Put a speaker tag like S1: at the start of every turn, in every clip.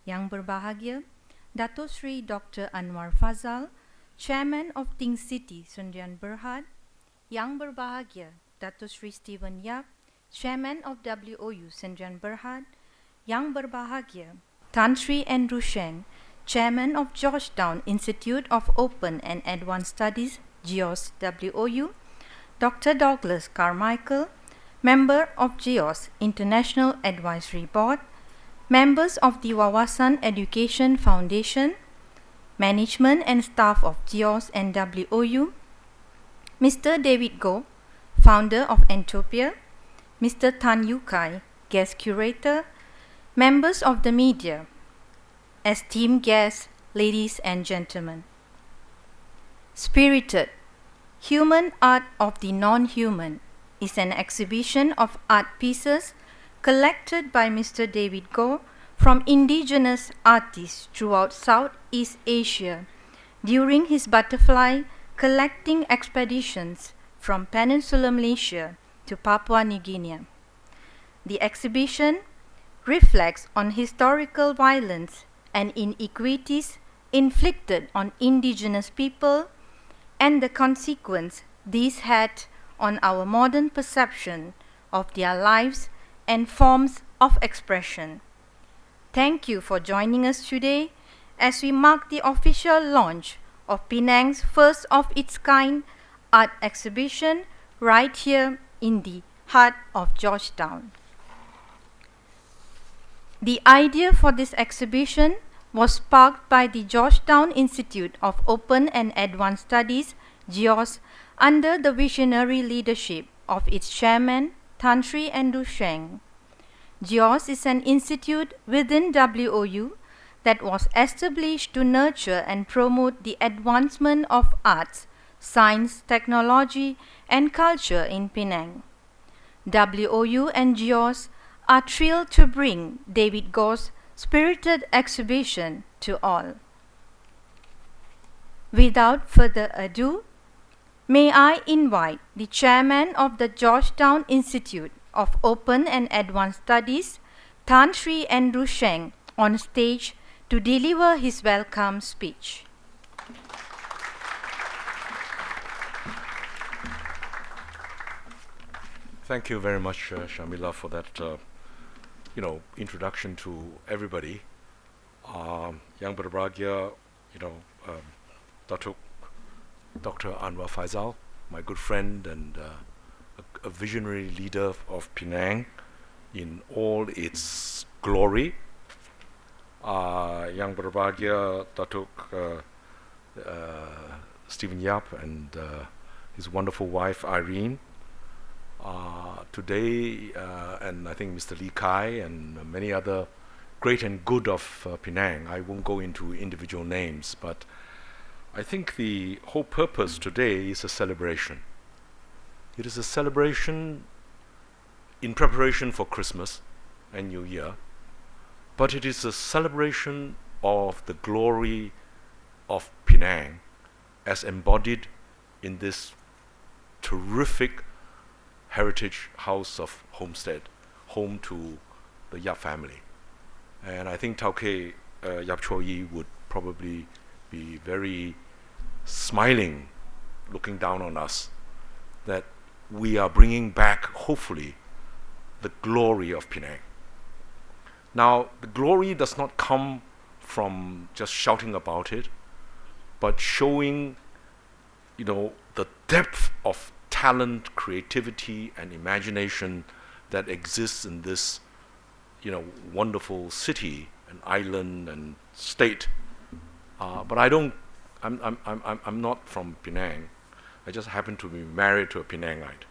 S1: Yang Berbahagia, Dato Sri Dr. Anwar Fazal, Chairman of Ting City, Sdn Bhd, Yang Berbahagia, Dato Sri Stephen Yap, Chairman of WOU Sdn Bhd, Yang Berbahagia, Tan Sri Andrew Sheng, Chairman of Georgetown Institute of Open and Advanced Studies, GEOS WOU, Dr. Douglas Carmichael, Member of GEOS International Advisory Board, members of the Wawasan Education Foundation, management and staff of GEOS and WOU, Mr. David Goh, founder of Entopia, Mr. Tan Yu Kai, guest curator, members of the media, esteemed guests, ladies and gentlemen. Spirited, Human Art of the Non-Human is an exhibition of art pieces collected by Mr. David Goh from indigenous artists throughout Southeast Asia during his butterfly collecting expeditions from Peninsular Malaysia to Papua New Guinea. The exhibition reflects on historical violence and inequities inflicted on indigenous people and the consequence these had on our modern perception of their lives and forms of expression. Thank you for joining us today as we mark the official launch of Penang's first of its kind art exhibition right here in the heart of Georgetown. The idea for this exhibition was sparked by the Georgetown Institute of Open and Advanced Studies, GEOS, under the visionary leadership of its chairman, Tan Sri Andrew Sheng. GEOS is an institute within WOU that was established to nurture and promote the advancement of arts, science, technology, and culture in Penang. WOU and GEOS are thrilled to bring David Goh's spirited exhibition to all. Without further ado, may I invite the chairman of the Georgetown Institute of Open and Advanced Studies, Tan Sri Andrew Sheng, on stage to deliver his welcome speech.
S2: Thank you very much, Shamila, for that introduction to everybody. Yang Berbahagia, Dr. Anwar Faisal, my good friend and a visionary leader of Penang in all its glory. Yang Berbahagia, Datuk Stephen Yap and his wonderful wife Irene. Today, and I think Mr. Lee Kai and many other great and good of Penang. I won't go into individual names, but I think the whole purpose today is a celebration. It is a celebration in preparation for Christmas and New Year, but it is a celebration of the glory of Penang as embodied in this terrific heritage house of homestead, home to the Yap family. And I think Tauke Yap Cho Yi would probably be very smiling looking down on us that we are bringing back, hopefully, the glory of Penang. Now, the glory does not come from just shouting about it, but showing, the depth of talent, creativity, and imagination that exists in this, wonderful city and island and state. But I'm not from Penang. I just happen to be married to a Penangite.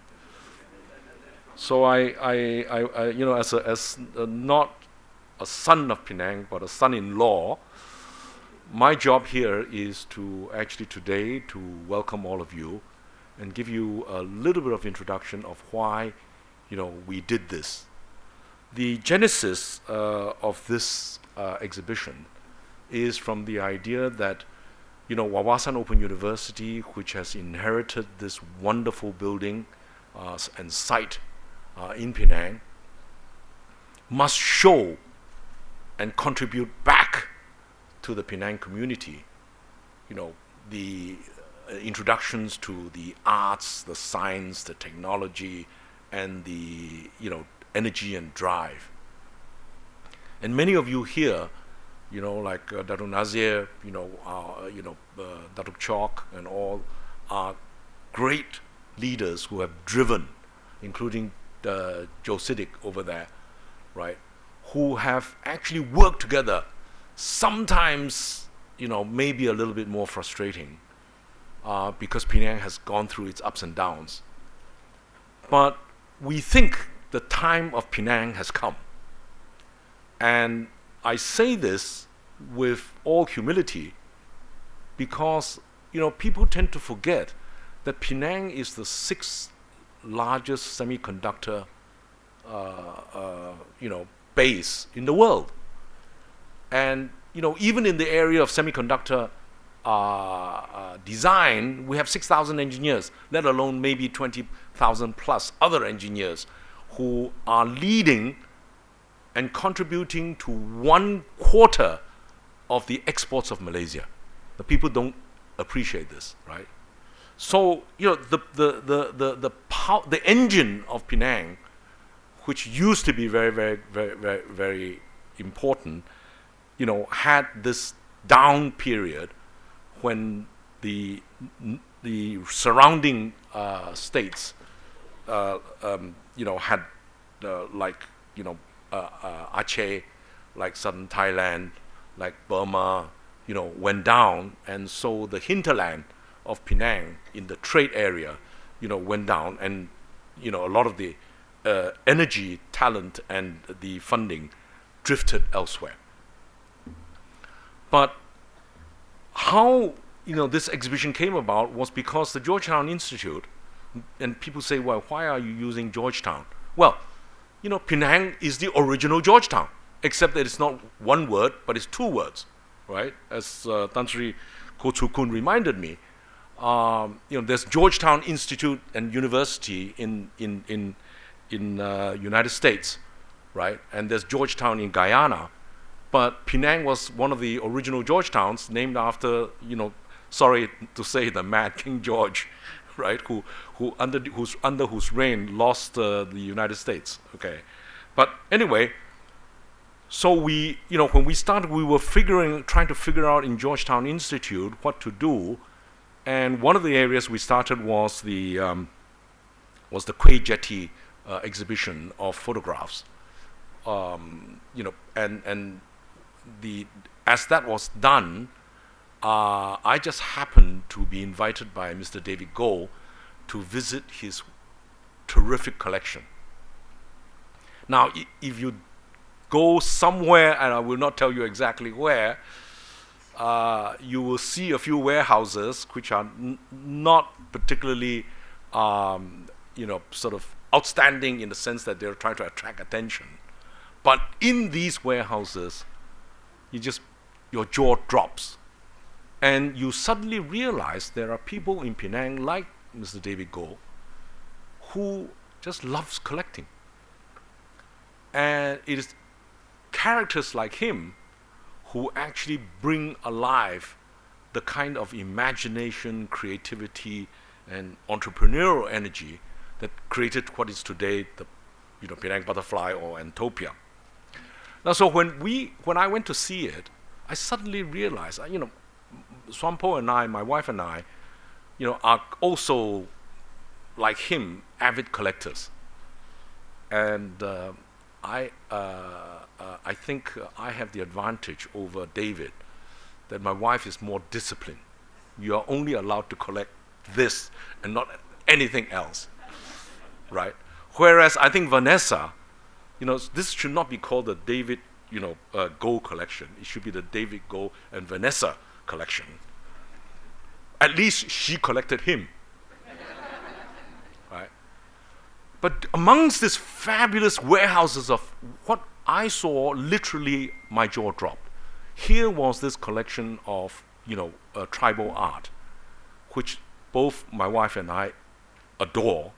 S2: So as not a son of Penang, but a son-in-law, my job here is to actually today to welcome all of you and give you a little bit of introduction of why, we did this. The genesis of this exhibition is from the idea that, Wawasan Open University, which has inherited this wonderful building and site in Penang, must show and contribute back to the Penang community, the introductions to the arts, the science, the technology, and the energy and drive. And many of you here, like Datuk Nazir, Datuk Chok, and all are great leaders who have driven, including Joe Siddiq over there, right, who have actually worked together. Sometimes, maybe a little bit more frustrating because Penang has gone through its ups and downs. But we think the time of Penang has come. And I say this with all humility because, people tend to forget that Penang is the 6th largest semiconductor, base in the world. And, even in the area of semiconductor design, we have 6,000 engineers, let alone maybe 20,000 plus other engineers who are leading and contributing to 1/4 of the exports of Malaysia. The people don't appreciate this, right? So, the engine of Penang, which used to be very, very, very, very, very important, had this down period when the surrounding states, had Aceh, like southern Thailand, like Burma, went down, and so the hinterland of Penang in the trade area, went down, and a lot of the energy, talent, and the funding drifted elsewhere. But how this exhibition came about was because the Georgetown Institute, and people say, well, why are you using Georgetown? Well, Penang is the original Georgetown, except that it's not one word, but it's 2 words, right? As Tan Sri Ko Chu Kun reminded me, there's Georgetown Institute and University in United States, right? And there's Georgetown in Guyana, but Penang was one of the original Georgetowns, named after, sorry to say, the mad King George, right? Under whose reign lost the United States. Okay, but anyway, so we, when we started, we were trying to figure out in Georgetown Institute what to do, and one of the areas we started was the Quay Jetty exhibition of photographs. As that was done, I just happened to be invited by Mr. David Goh to visit his terrific collection. Now, if you go somewhere, and I will not tell you exactly where, you will see a few warehouses which are not particularly, sort of outstanding in the sense that they're trying to attract attention. But in these warehouses, your jaw drops. And you suddenly realize there are people in Penang like Mr. David Goh who just loves collecting. And it is characters like him who actually bring alive the kind of imagination, creativity, and entrepreneurial energy that created what is today the Penang Butterfly or Antopia. Now, so when I went to see it, I suddenly realized, Swampo and I, my wife and I, are also, like him, avid collectors. And I think I have the advantage over David that my wife is more disciplined. You are only allowed to collect this and not anything else, right? Whereas I think Vanessa, this should not be called the David, Goh collection. It should be the David Goh and Vanessa collection. At least she collected him, right? But amongst these fabulous warehouses of what I saw, literally my jaw dropped. Here was this collection of, tribal art, which both my wife and I adore.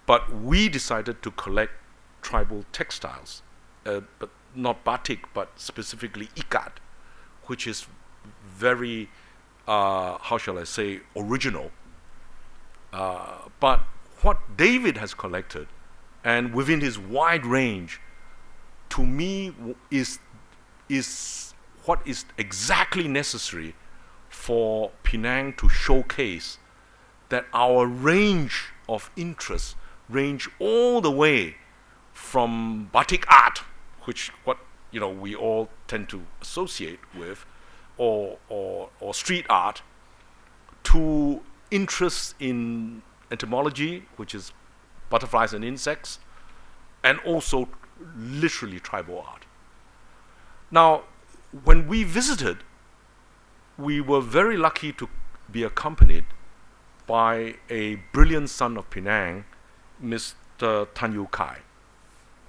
S2: But we decided to collect tribal textiles, but not batik, but specifically ikat, which is very, how shall I say, original. But what David has collected, and within his wide range, to me is what is exactly necessary for Penang to showcase that our range of interests range all the way from batik art, which we all tend to associate with, or street art, to interests in entomology, which is butterflies and insects, and also literally tribal art. Now, when we visited, we were very lucky to be accompanied by a brilliant son of Penang, Mr. Tan Yu Kai,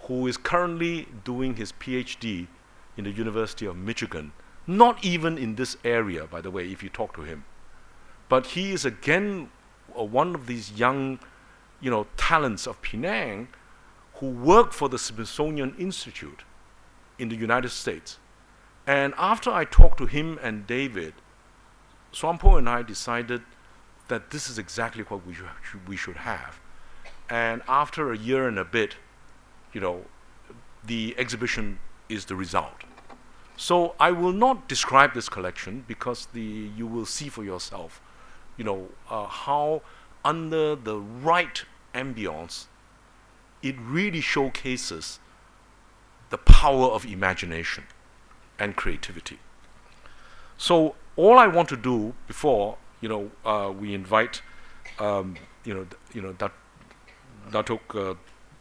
S2: who is currently doing his PhD in the University of Michigan, not even in this area, by the way, if you talk to him. But he is again one of these young, talents of Penang who work for the Smithsonian Institute in the United States. And after I talked to him and David, Swampo and I decided that this is exactly what we should have. And after a year and a bit, the exhibition is the result. So I will not describe this collection because you will see for yourself, how under the right ambience, it really showcases the power of imagination and creativity. So all I want to do before we invite Datuk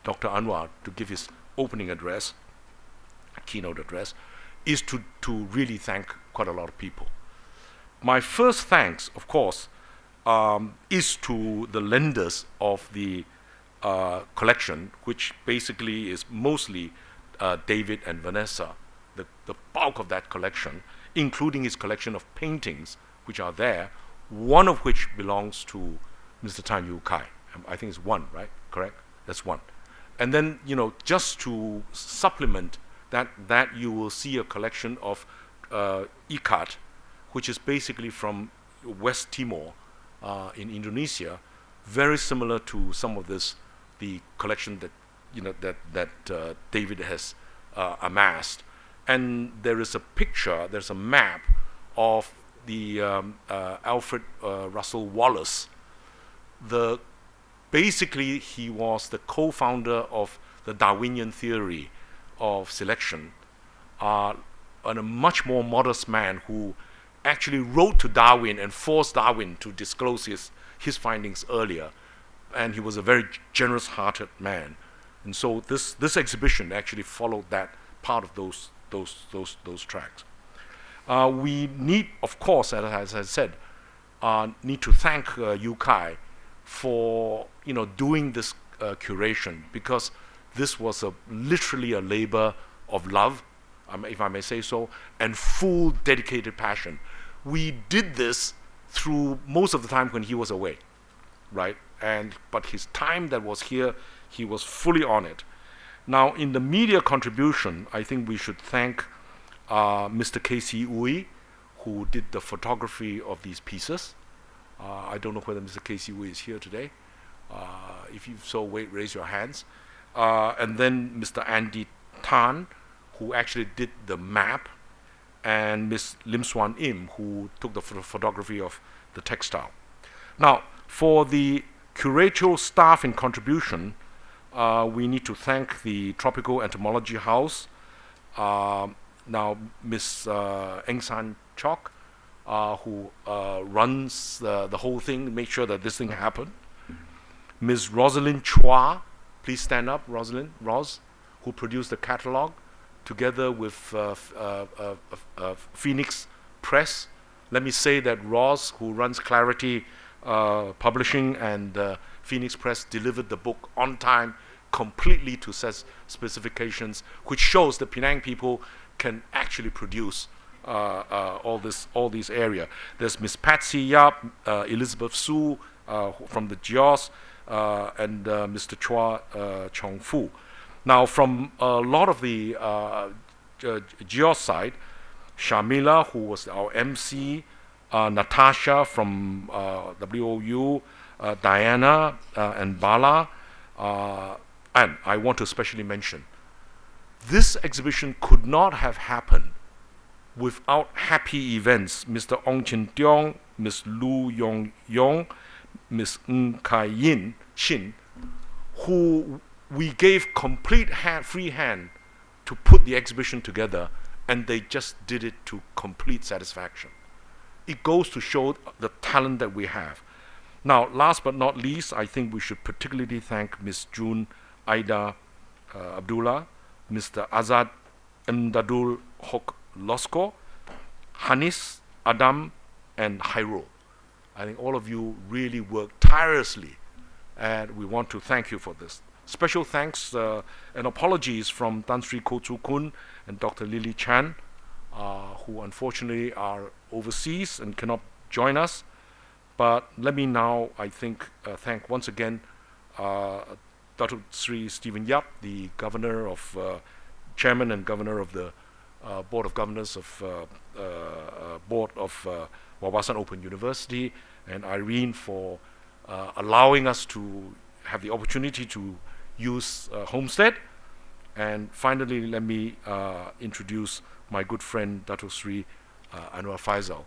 S2: Dr. Anwar to give his opening address, keynote address, is to really thank quite a lot of people. My first thanks, of course, is to the lenders of the collection, which basically is mostly David and Vanessa, the bulk of that collection, including his collection of paintings, which are there, one of which belongs to Mr. Tan Yu Kai. I think it's one, right? Correct? That's one. And then, just to supplement that you will see a collection of ikat, which is basically from West Timor in Indonesia, very similar to some of the collection that David has amassed. And there is a picture, there's a map of the Alfred Russel Wallace. Basically, he was the co-founder of the Darwinian theory of selection, and a much more modest man who actually wrote to Darwin and forced Darwin to disclose his findings earlier. And he was a very generous-hearted man. And so this exhibition actually followed that part of those tracks. We need, of course, as I said, need to thank Yu Kai for doing this curation, because this was literally a labor of love, if I may say so, and full dedicated passion. We did this through most of the time when he was away, right? But his time that was here, he was fully on it. Now, in the media contribution, I think we should thank Mr. K.C. Uy, who did the photography of these pieces. I don't know whether Mr. K.C. Uy is here today. If you so, raise your hands. And then Mr. Andy Tan, who actually did the map, and Ms. Lim Swan Im, who took the photography of the textile. Now, for the curatorial staff in contribution, we need to thank the Tropical Entomology House. Now, Ms. Eng San Chok, who runs the whole thing, make sure that this thing happened. Ms. Rosalind Chua, please stand up, Rosalind, who produced the catalog, together with Phoenix Press. Let me say that Ros, who runs Clarity Publishing and Phoenix Press, delivered the book on time, completely to specifications, which shows the Penang people can actually produce all these area. There's Miss Patsy Yap, Elizabeth Su from the GEOS, and Mr. Chua Chong Fu. Now, from a lot of the GEOS side, Shamila, who was our MC, Natasha from WOU, Diana and Bala. And I want to especially mention, this exhibition could not have happened without happy events. Mr. Ong Chin Tiong, Ms. Lu Yong Yong, Ms. Ng Kai Yin Shin, who we gave complete free hand to put the exhibition together, and they just did it to complete satisfaction. It goes to show the talent that we have. Now, last but not least, I think we should particularly thank Ms. June Aida Abdullah, Mr. Azad Ndadul Hok Losko, Hanis Adam, and Hairo. I think all of you really worked tirelessly, and we want to thank you for this. Special thanks and apologies from Tan Sri Ko Tzu Kun and Dr. Lily Chan, who unfortunately are overseas and cannot join us. But let me now, I think, thank once again Datuk Sri Stephen Yap, the governor of, chairman and governor of the Board of Governors of Board of Wawasan Open University, and Irene for allowing us to have the opportunity to use Homestead. And finally, let me introduce my good friend Datuk Sri Anwar Faisal.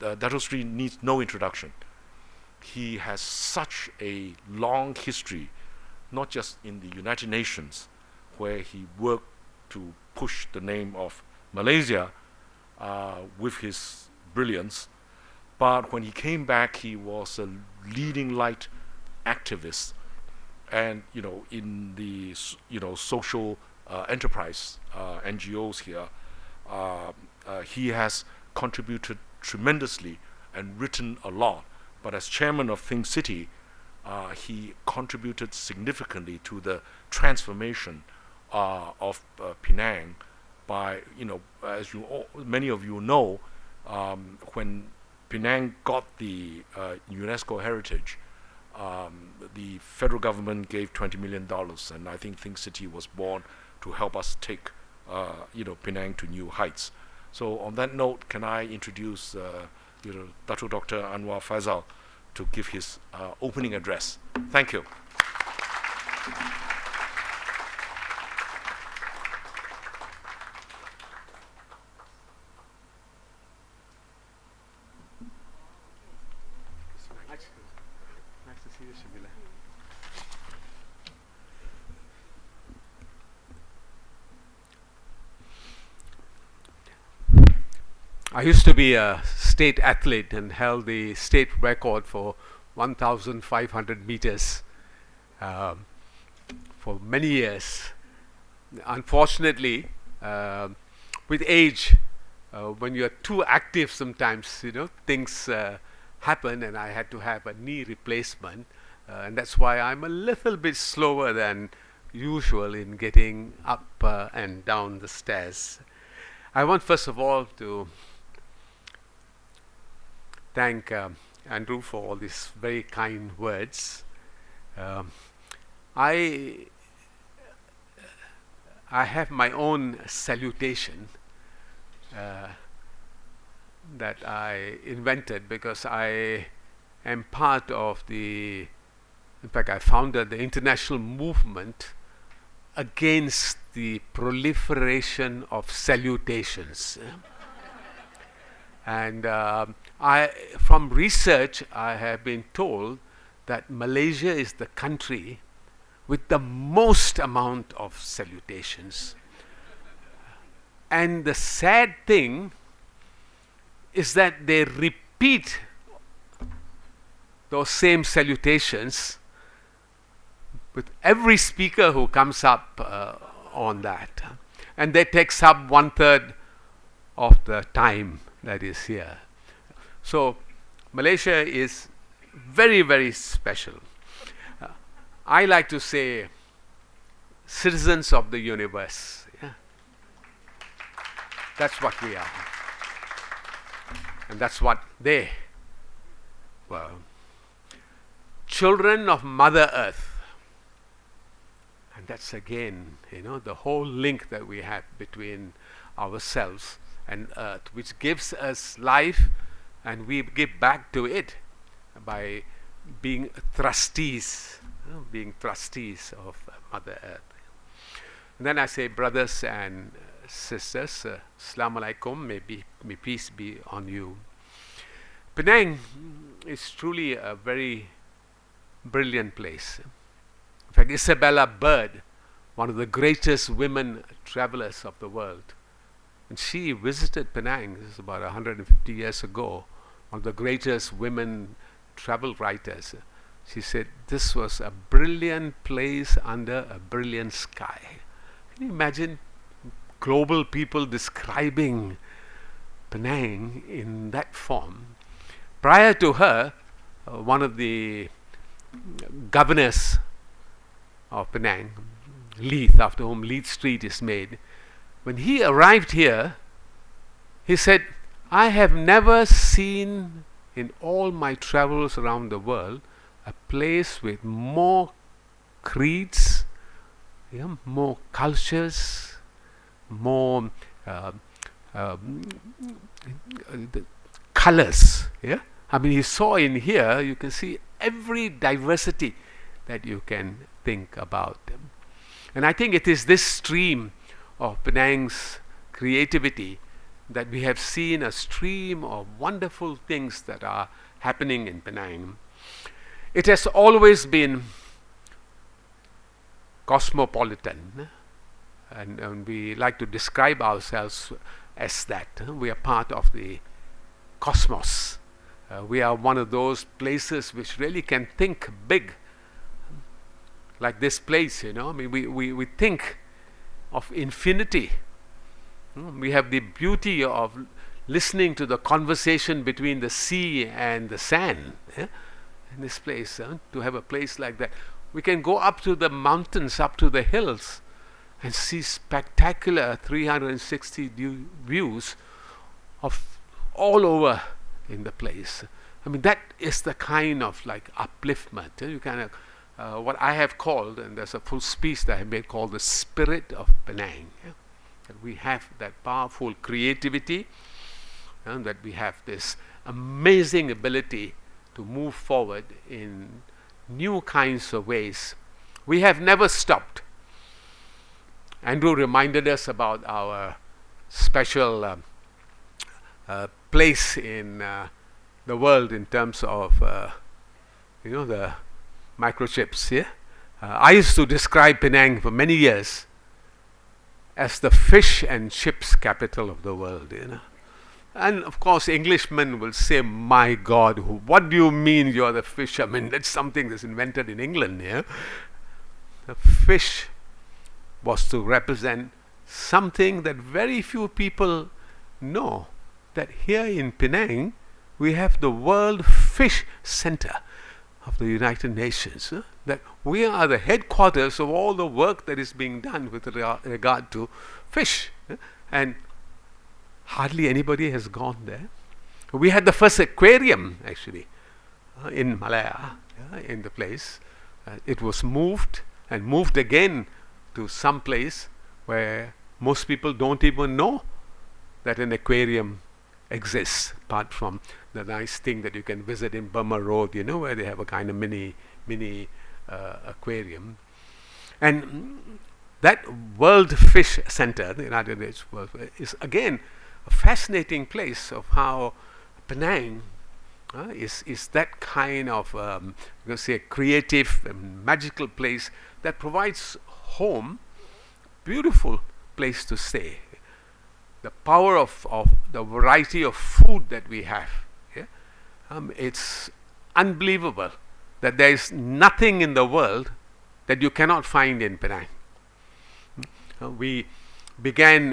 S2: Datuk Sri needs no introduction. He has such a long history, not just in the United Nations, where he worked to push the name of Malaysia with his brilliance, but when he came back, he was a leading light activist, and in the social enterprise NGOs here, he has contributed tremendously and written a lot. But as chairman of Think City, he contributed significantly to the transformation of Penang by, as many of you know, when Penang got the UNESCO heritage, the federal government gave $20 million, and I think City was born to help us take Penang to new heights. So on that note, can I introduce Datuk Dr. Anwar Faisal to give his opening address. Thank you.
S3: Nice to see you, Shamila. I used to be a state athlete and held the state record for 1,500 meters for many years. Unfortunately, with age, when you're too active sometimes, things happen, and I had to have a knee replacement, and that's why I'm a little bit slower than usual in getting up and down the stairs. I want first of all to thank Andrew for all these very kind words. I have my own salutation that I invented because I am part of in fact I founded the international movement against the proliferation of salutations. And from research, I have been told that Malaysia is the country with the most amount of salutations. And the sad thing is that they repeat those same salutations with every speaker who comes up on that. And that takes up 1/3 of the time that is here. So Malaysia is very, very special. I like to say citizens of the universe. Yeah? That's what we are. And that's what they were. Children of Mother Earth. And that's again, the whole link that we have between ourselves and earth, which gives us life, and we give back to it by being trustees of Mother Earth. And then I say, brothers and sisters, Assalamu alaikum, may peace be on you. Penang is truly a very brilliant place. In fact, Isabella Bird, one of the greatest women travelers of the world, and she visited Penang, this is about 150 years ago, one of the greatest women travel writers. She said this was a brilliant place under a brilliant sky. Can you imagine global people describing Penang in that form? Prior to her, one of the governors of Penang, Leith, after whom Leith Street is made, when he arrived here, he said, I have never seen in all my travels around the world a place with more creeds, more cultures, more colors. I mean, he saw in here, you can see every diversity that you can think about. And I think it is this stream of Penang's creativity that we have seen a stream of wonderful things that are happening in Penang. It has always been cosmopolitan, and we like to describe ourselves as that. We are part of the cosmos. We are one of those places which really can think big, like this place, I mean, we think of infinity. We have the beauty of listening to the conversation between the sea and the sand. In this place, to have a place like that, we can go up to the mountains, up to the hills, and see spectacular 360 views of all over in the place. I mean, that is the kind of like upliftment. You kind of what I have called, and there's a full speech that I have made called the spirit of Penang. That we have that powerful creativity, and that we have this amazing ability to move forward in new kinds of ways. We have never stopped. Andrew reminded us about our special place in the world in terms of the microchips. I used to describe Penang for many years as the fish and chips capital of the world. And of course, Englishmen will say, my God, what do you mean you're the fish? I mean, that's something that's invented in England. The fish was to represent something that very few people know, that here in Penang, we have the World Fish Center of the United Nations. That we are the headquarters of all the work that is being done with regard to fish. And hardly anybody has gone there. We had the first aquarium, actually, in Malaya, in the place. It was moved and moved again to some place where most people don't even know that an aquarium exists, apart from the nice thing that you can visit in Burma Road, where they have a kind of mini aquarium. And that World Fish Center, the United States World, is again a fascinating place of how Penang is that kind of creative and magical place that provides home, beautiful place to stay. The power of the variety of food that we have. It's unbelievable that there is nothing in the world that you cannot find in Penang. We began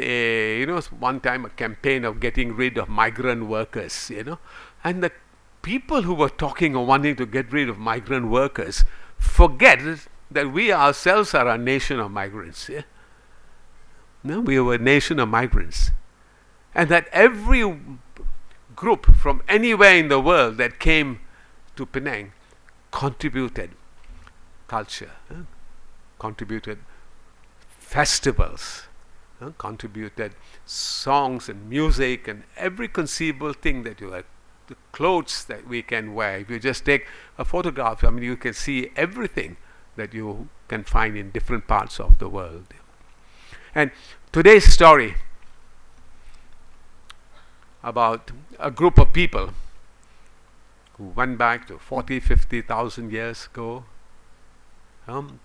S3: one time a campaign of getting rid of migrant workers, and the people who were talking or wanting to get rid of migrant workers forget that we ourselves are a nation of migrants. No, we are a nation of migrants, and that every group from anywhere in the world that came to Penang contributed culture, contributed festivals, contributed songs and music and every conceivable thing that you like, the clothes that we can wear. If you just take a photograph, I mean, you can see everything that you can find in different parts of the world. And today's story about a group of people who went back to 40, 50,000 years ago.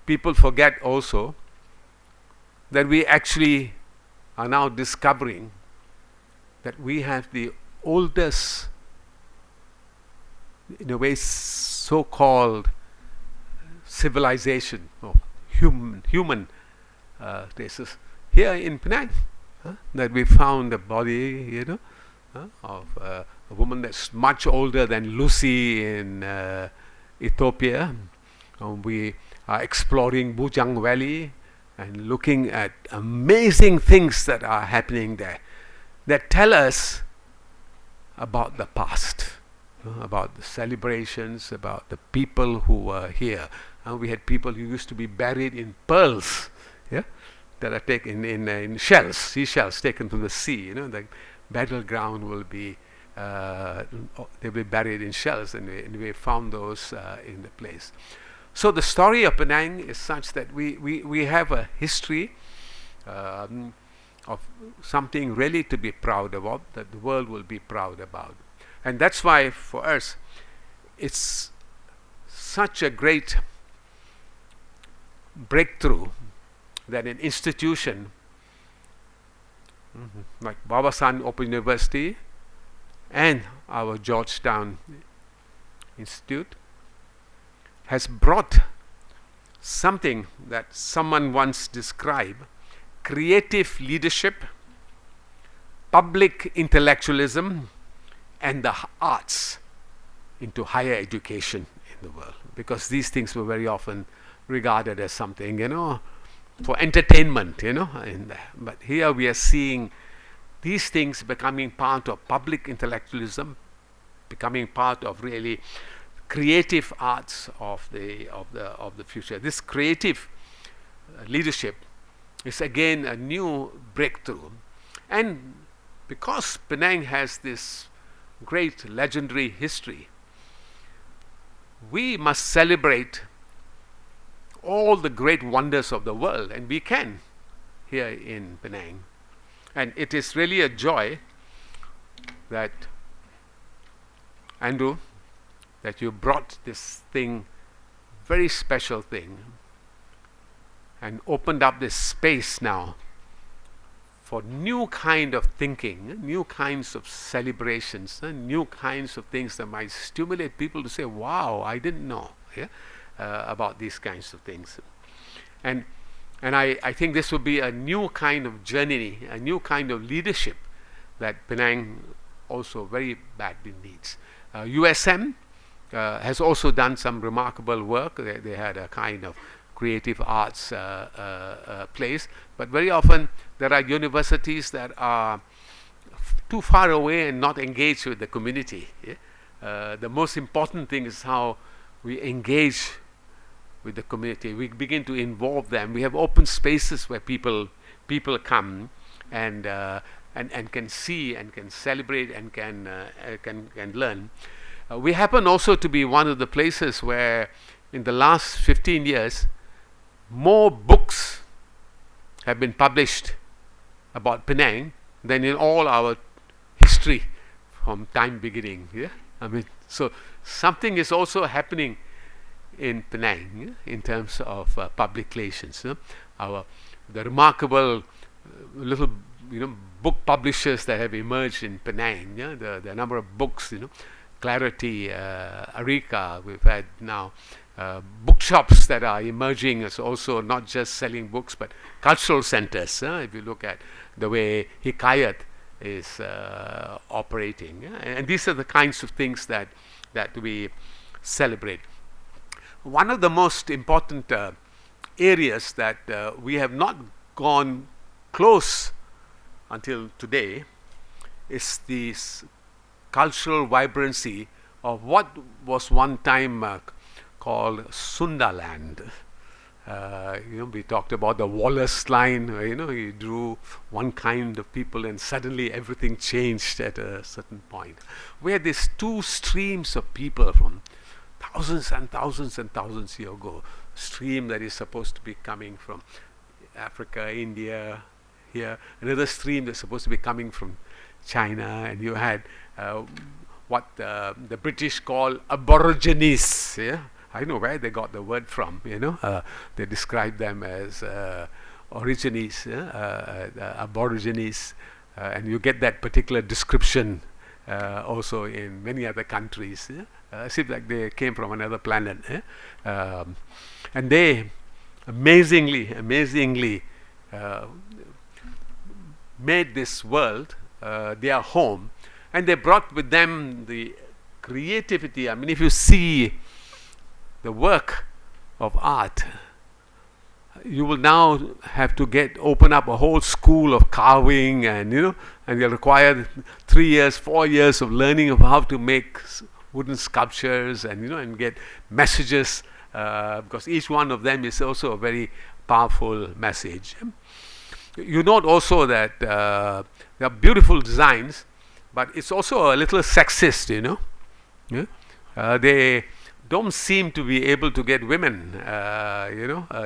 S3: People forget also that we actually are now discovering that we have the oldest, in a way, so-called civilization or human races here in Penang. That we found a body, of a woman that's much older than Lucy in Ethiopia. We are exploring Bujang Valley and looking at amazing things that are happening there that tell us about the past, about the celebrations, about the people who were here. We had people who used to be buried in pearls, that are taken in shells, seashells taken from the sea. The battleground will be they'll be buried in shells, and we found those in the place. So the story of Penang is such that we have a history of something really to be proud about, that the world will be proud about. And that's why for us it's such a great breakthrough that an institution like Babasan Open University and our Georgetown Institute has brought something that someone once described: creative leadership, public intellectualism, and the arts into higher education in the world. Because these things were very often regarded as something, for entertainment, but here we are seeing these things becoming part of public intellectualism, becoming part of really creative arts of the future. This creative leadership is again a new breakthrough, and because Penang has this great legendary history, we must celebrate all the great wonders of the world, and we can here in Penang. And it is really a joy that, Andrew, that you brought this thing, very special thing, and opened up this space now for new kind of thinking, new kinds of celebrations, new kinds of things that might stimulate people to say, wow, I didn't know about these kinds of things. And I think this will be a new kind of journey, a new kind of leadership that Penang also very badly needs. USM has also done some remarkable work. They had a kind of creative arts place, but very often there are universities that are too far away and not engaged with the community. The most important thing is how we engage with the community. We begin to involve them. We have open spaces where people come and can see and can celebrate and can learn. We happen also to be one of the places where in the last 15 years more books have been published about Penang than in all our history from time beginning. So something is also happening in Penang in terms of publications. The remarkable little book publishers that have emerged in Penang, the number of books, Clarity, Arika. We've had now bookshops that are emerging as also not just selling books but cultural centers. If you look at the way Hikayat is operating, and these are the kinds of things that we celebrate. One of the most important areas that we have not gone close until today is this cultural vibrancy of what was one time called Sundaland. We talked about the Wallace line, where, he drew one kind of people and suddenly everything changed at a certain point. We had these two streams of people from thousands and thousands and thousands years ago. Stream that is supposed to be coming from Africa, India, here. Another stream that's supposed to be coming from China, and you had what the British call aborigines. Yeah, I know where they got the word from. They describe them as origines, aborigines, and you get that particular description also in many other countries. As if like they came from another planet, and they amazingly made this world their home, and they brought with them the creativity. I mean, if you see the work of art, you will now have to open up a whole school of carving, and and you'll require 3 years, 4 years of learning of how to make wooden sculptures, and and get messages, because each one of them is also a very powerful message. You note also that they are beautiful designs, but it's also a little sexist, they don't seem to be able to get women,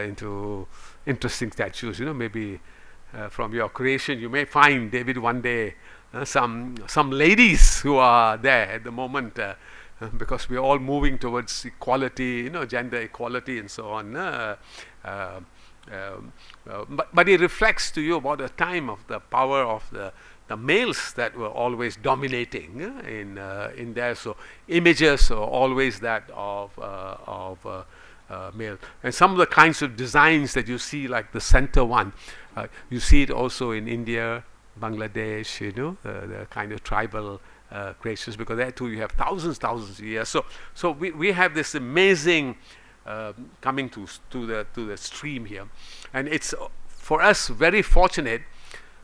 S3: into interesting statues. Maybe from your creation, you may find, David, one day some ladies who are there at the moment, because we are all moving towards equality, gender equality and so on. But it reflects to you about the time of the power of the males that were always dominating in there. So images are always that of male. And some of the kinds of designs that you see, like the center one, you see it also in India, Bangladesh, the kind of tribal creations, because there too you have thousands of years. So we have this amazing coming to the stream here, and it's for us very fortunate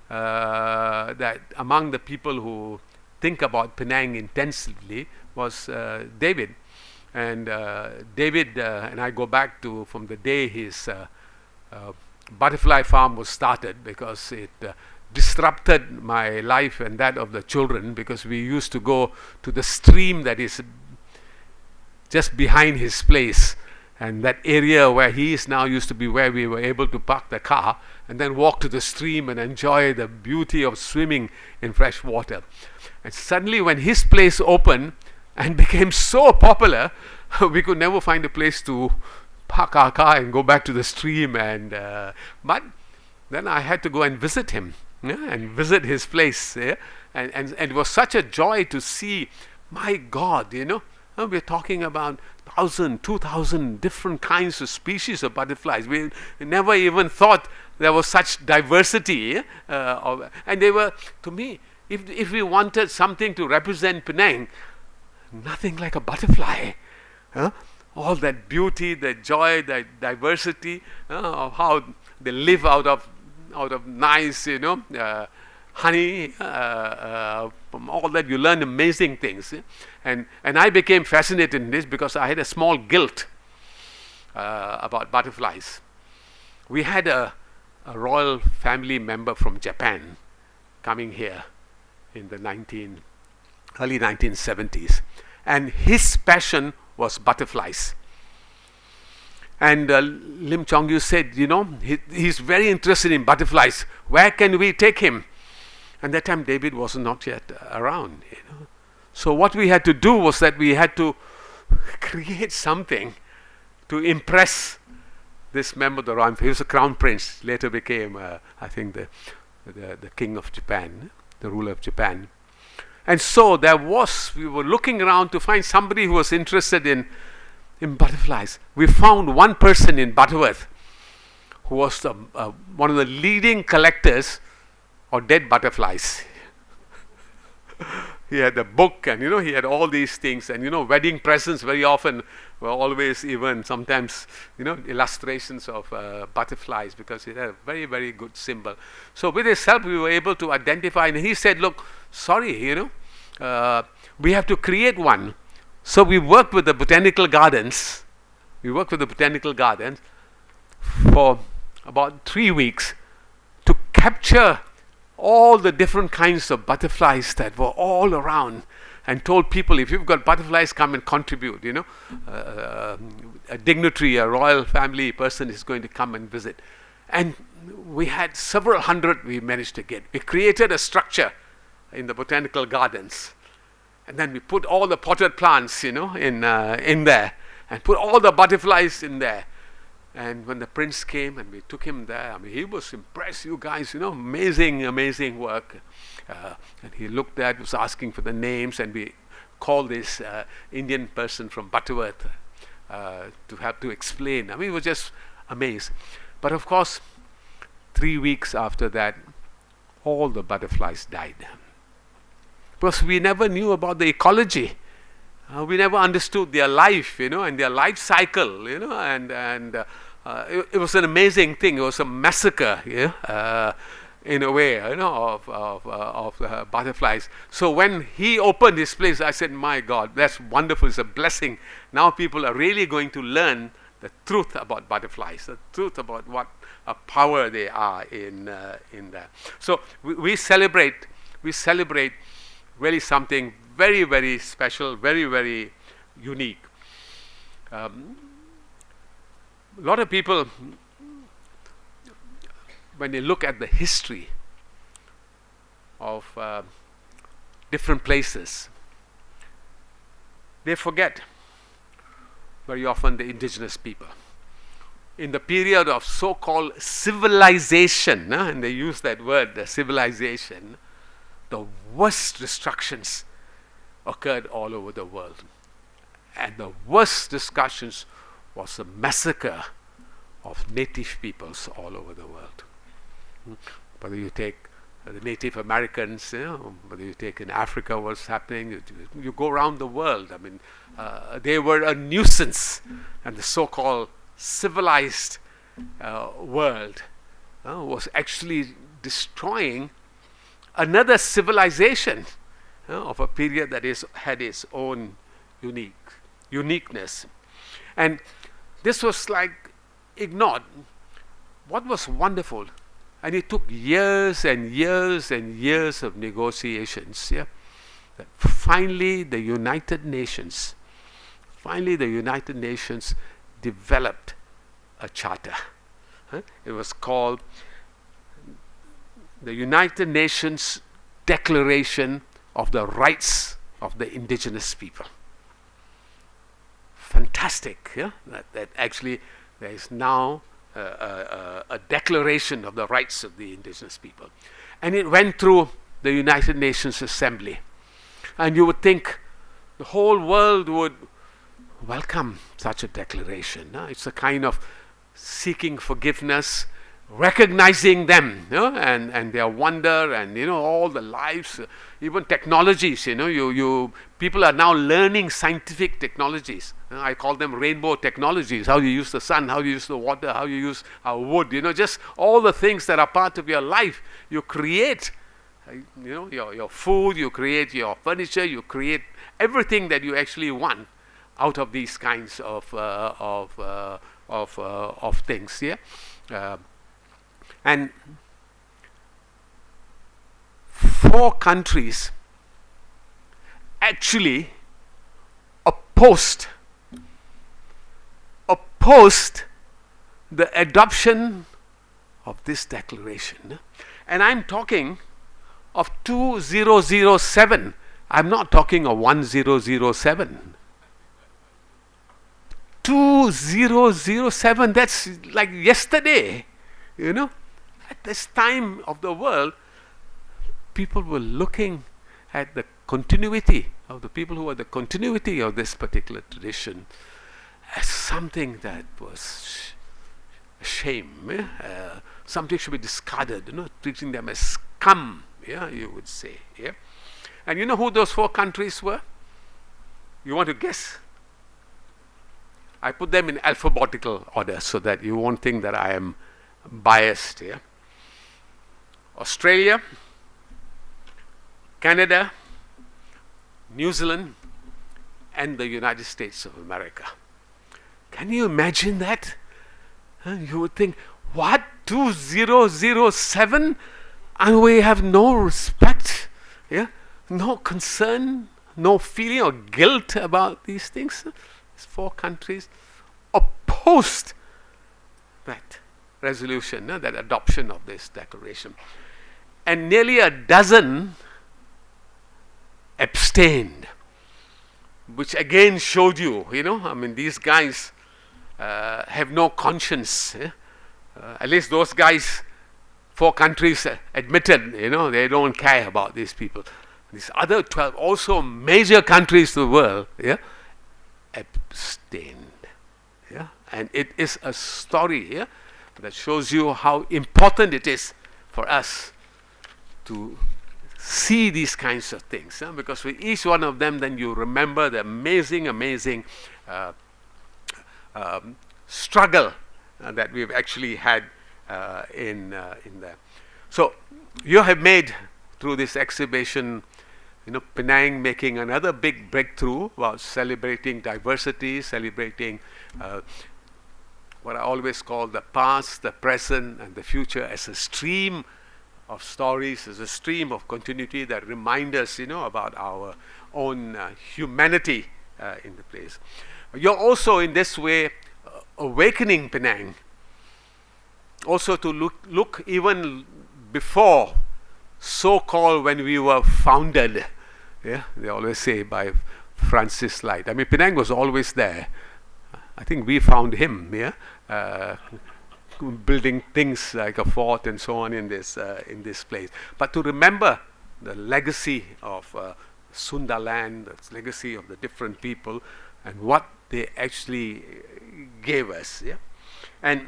S3: that among the people who think about Penang intensively was David. And David and I go back to from the day his butterfly farm was started, because it disrupted my life and that of the children, because we used to go to the stream that is just behind his place. And that area where he is now used to be where we were able to park the car and then walk to the stream and enjoy the beauty of swimming in fresh water. And suddenly when his place opened and became so popular, we could never find a place to park our car and go back to the stream. And but then I had to go and visit him, and visit his place. And it was such a joy to see, my God, we're talking about 1,000, 2,000 different kinds of species of butterflies. We never even thought there was such diversity. And they were, to me, if we wanted something to represent Penang, nothing like a butterfly. All that beauty, that joy, that diversity, of how they live out of nice, honey, from all that you learn amazing things. And I became fascinated in this because I had a small guilt about butterflies. We had a royal family member from Japan coming here in the early 1970s, and his passion was butterflies. And Lim Chong-yu said, he's very interested in butterflies. Where can we take him? And that time David was not yet around. So what we had to do was that we had to create something to impress this member of the royal family. He was a crown prince, later became, I think, the king of Japan, the ruler of Japan. And so we were looking around to find somebody who was interested in butterflies. We found one person in Butterworth who was one of the leading collectors of dead butterflies. He had a book, and he had all these things, and wedding presents very often were always even sometimes illustrations of butterflies, because it had a very, very good symbol. So with his help we were able to identify, and he said, look, sorry, we have to create one. So we worked with the botanical gardens. for about 3 weeks to capture all the different kinds of butterflies that were all around, and told people, if you've got butterflies, come and contribute, a dignitary, a royal family person is going to come and visit. And we had several hundred we managed to get. We created a structure in the botanical gardens, and then we put all the potted plants, in there, and put all the butterflies in there. And when the prince came and we took him there, he was impressed. You guys, amazing work. And he looked at, was asking for the names, and we called this Indian person from Butterworth to have to explain. He was just amazed. But of course, 3 weeks after that, all the butterflies died. Because we never knew about the ecology. We never understood their life, and their life cycle, and it was an amazing thing. It was a massacre, in a way, of butterflies. So when he opened his place, I said, my God, that's wonderful. It's a blessing. Now people are really going to learn the truth about butterflies, the truth about what a power they are in that. So we celebrate really something very, very special, very, very unique. A lot of people, when they look at the history of different places, they forget very often the indigenous people. In the period of so-called civilization, and they use that word, the civilization, the worst destructions occurred all over the world. And the worst discussions was the massacre of native peoples all over the world. Whether you take the Native Americans, whether you take in Africa what's happening, you go around the world. They were a nuisance, and the so-called civilized world was actually destroying another civilization of a period that had its own uniqueness. And this was ignored. What was wonderful, and it took years and years and years of negotiations, that finally the United Nations developed a charter. It was called the United Nations Declaration of the Rights of the Indigenous People. Fantastic, that actually there is now a declaration of the rights of the indigenous people. And it went through the United Nations Assembly. And you would think the whole world would welcome such a declaration. It's a kind of seeking forgiveness, recognizing them, and their wonder, and all the lives, even technologies. People are now learning scientific technologies. I call them rainbow technologies. How you use the sun, how you use the water, how you use wood. Just all the things that are part of your life. You create, your food. You create your furniture. You create everything that you actually want out of these kinds of things. And 4 countries actually opposed the adoption of this declaration. And I'm talking of 2007. I'm not talking of 1007. 2007, that's like yesterday, At this time of the world, people were looking at the continuity of the people who were the continuity of this particular tradition as something that was a shame, something should be discarded, treating them as scum, you would say. And you know who those 4 countries were? You want to guess? I put them in alphabetical order so that you won't think that I am biased here. Australia, Canada, New Zealand, and the United States of America. Can you imagine that? You would think, what, 2007? And we have no respect, yeah, no concern, no feeling or guilt about these things. These 4 countries opposed that resolution, that adoption of this declaration. And nearly a dozen abstained, which again showed you, I mean, these guys have no conscience. At least those guys, 4 countries admitted, they don't care about these people. These other 12, also major countries of the world, abstained. And it is a story that shows you how important it is for us to see these kinds of things, because with each one of them, then you remember the amazing struggle that we've actually had in there. So you have made, through this exhibition, Penang making another big breakthrough about celebrating diversity, celebrating what I always call the past, the present, and the future as a stream of stories, as a stream of continuity that remind us, about our own humanity in the place. You're also in this way awakening Penang, also to look even before, so-called when we were founded. They always say by Francis Light. I mean, Penang was always there. I think we found him, building things like a fort and so on in this place. But to remember the legacy of Sundaland, the legacy of the different people, and what they actually gave us. And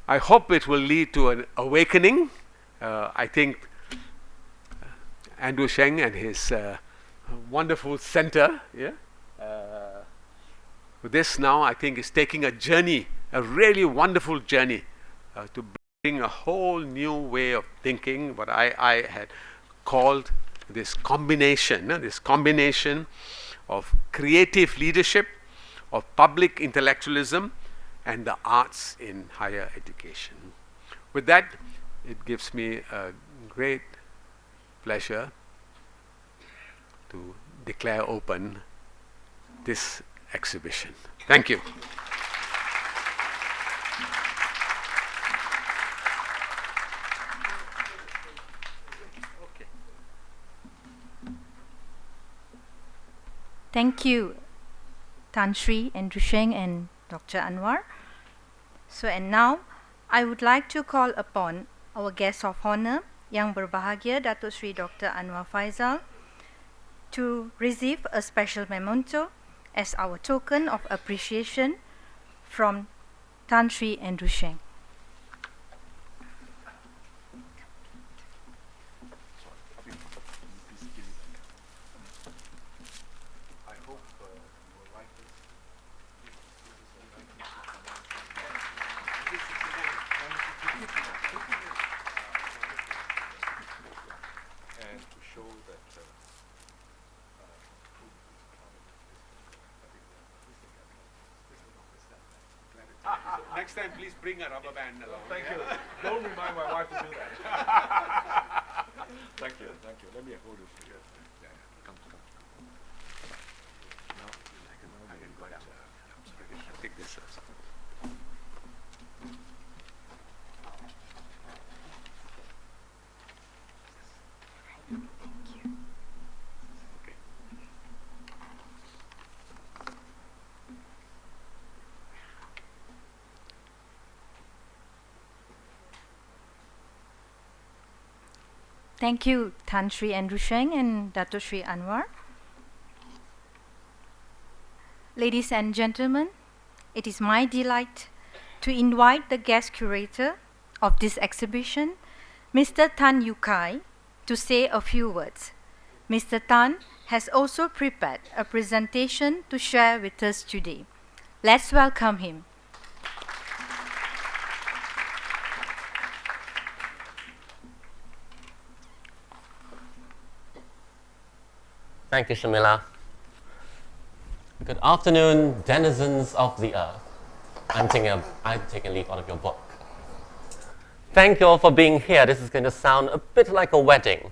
S3: I hope it will lead to an awakening. I think Andrew Sheng and his wonderful center, this now I think is taking a journey, a really wonderful journey, to bring a whole new way of thinking, what I had called this combination of creative leadership, of public intellectualism, and the arts in higher education. With that, it gives me a great pleasure to declare open this exhibition. Thank you.
S1: Thank you, Tan Sri, Andrew Sheng, and Dr. Anwar. So, and now, I would like to call upon our guest of honor, Yang Berbahagia Datuk Sri Dr. Anwar Faizal, to receive a special memento as our token of appreciation from Tan Sri Andrew Sheng.
S3: Next time, please bring a rubber band along.
S2: Thank you. Don't remind my wife to do that. Thank you. Let me hold it for you. Come.
S3: No, I can go down. I'll take this.
S1: Thank you, Tan Sri Andrew Sheng and Datuk Sri Anwar. Ladies and gentlemen, it is my delight to invite the guest curator of this exhibition, Mr. Tan Yu Kai, to say a few words. Mr. Tan has also prepared a presentation to share with us today. Let's welcome him.
S4: Thank you, Shamila. Good afternoon, denizens of the earth. I'm taking a leaf out of your book. Thank you all for being here. This is going to sound a bit like a wedding.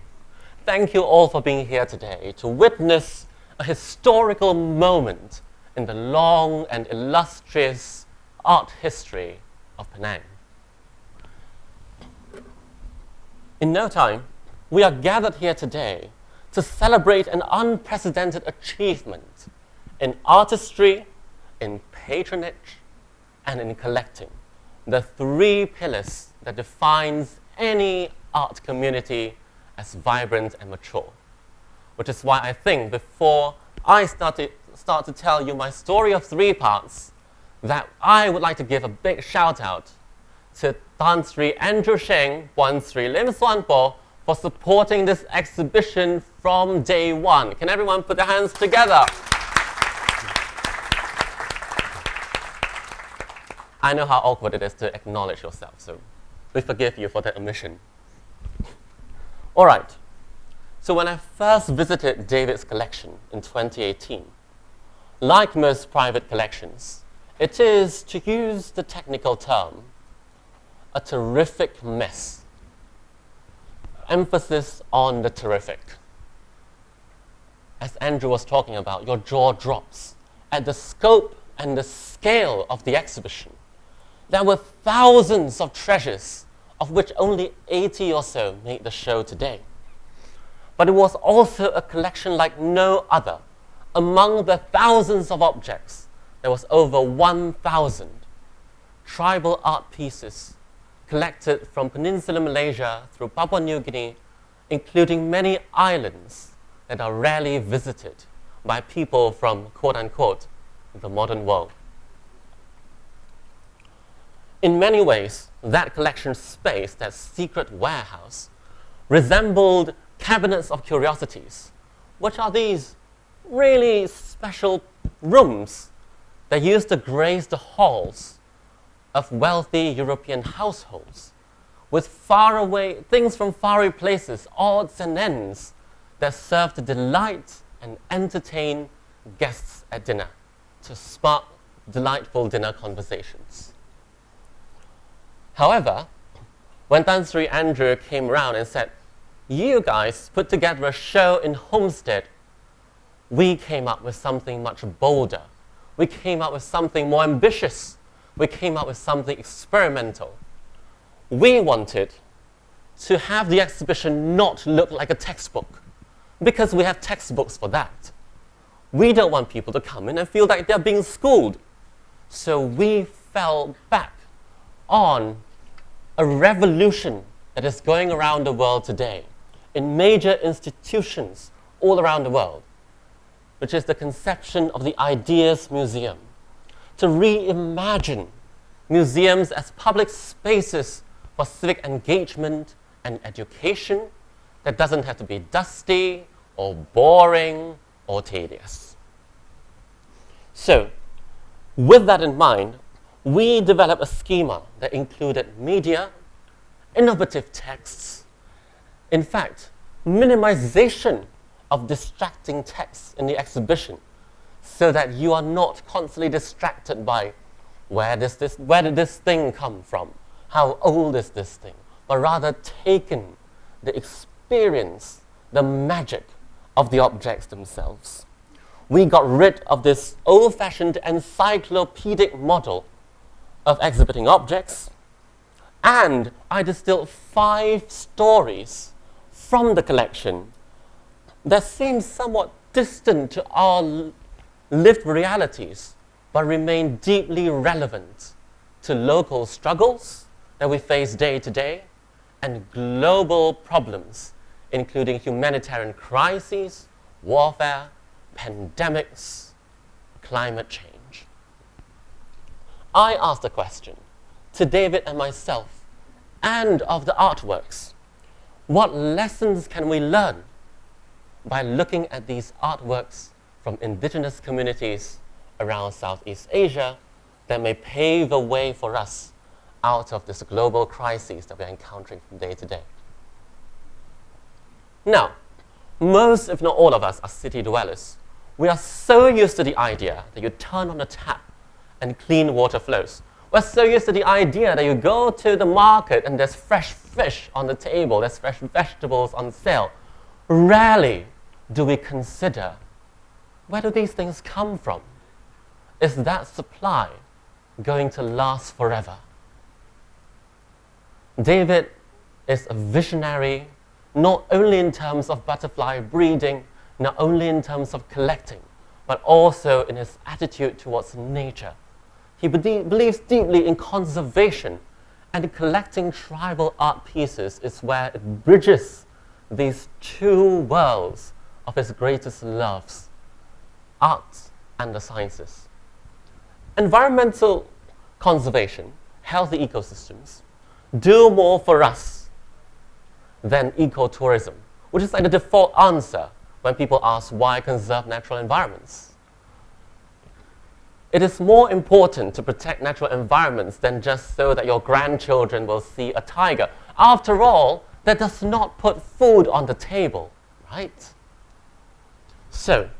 S4: Thank you all for being here today to witness a historical moment in the long and illustrious art history of Penang. In no time, we are gathered here today to celebrate an unprecedented achievement in artistry, in patronage, and in collecting, the three pillars that defines any art community as vibrant and mature. Which is why I think before I start to tell you my story of three parts, that I would like to give a big shout out to Tan Sri Andrew Sheng, Puan Sri Lim Suan Po, for supporting this exhibition from day one. Can everyone put their hands together? I know how awkward it is to acknowledge yourself, so we forgive you for that omission. All right, so when I first visited David's collection in 2018, like most private collections, it is, to use the technical term, a terrific mess. Emphasis on the terrific. As Andrew was talking about, your jaw drops at the scope and the scale of the exhibition. There were thousands of treasures, of which only 80 or so made the show today. But it was also a collection like no other. Among the thousands of objects, there was over 1,000 tribal art pieces collected from Peninsular Malaysia through Papua New Guinea, including many islands that are rarely visited by people from, quote-unquote, the modern world. In many ways, that collection space, that secret warehouse, resembled cabinets of curiosities, which are these really special rooms that used to grace the halls of wealthy European households, with things from faraway places, odds and ends, that served to delight and entertain guests at dinner, to spark delightful dinner conversations. However, when Tan Sri Andrew came around and said, "You guys put together a show in Homestead," we came up with something much bolder. We came up with something more ambitious. We came up with something experimental. We wanted to have the exhibition not look like a textbook, because we have textbooks for that. We don't want people to come in and feel like they're being schooled. So we fell back on a revolution that is going around the world today in major institutions all around the world, which is the conception of the Ideas Museum, to reimagine museums as public spaces for civic engagement and education that doesn't have to be dusty or boring or tedious. So, with that in mind, we developed a schema that included media, innovative texts, in fact, minimization of distracting texts in the exhibition, so that you are not constantly distracted by where did this thing come from, how old is this thing, but rather taken the experience, the magic of the objects themselves. We got rid of this old-fashioned encyclopedic model of exhibiting objects, and I distilled 5 stories from the collection that seem somewhat distant to our lived realities, but remain deeply relevant to local struggles that we face day to day and global problems, including humanitarian crises, warfare, pandemics, climate change. I asked a question to David and myself, and of the artworks. What lessons can we learn by looking at these artworks from indigenous communities around Southeast Asia that may pave a way for us out of this global crisis that we're encountering from day to day? Now, most, if not all of us, are city dwellers. We are so used to the idea that you turn on a tap and clean water flows. We're so used to the idea that you go to the market and there's fresh fish on the table, there's fresh vegetables on sale. Rarely do we consider, where do these things come from? Is that supply going to last forever? David is a visionary, not only in terms of butterfly breeding, not only in terms of collecting, but also in his attitude towards nature. He believes deeply in conservation, and collecting tribal art pieces is where it bridges these two worlds of his greatest loves, arts and the sciences. Environmental conservation, healthy ecosystems, do more for us than ecotourism, which is like the default answer when people ask why conserve natural environments. It is more important to protect natural environments than just so that your grandchildren will see a tiger. After all, that does not put food on the table, right? So,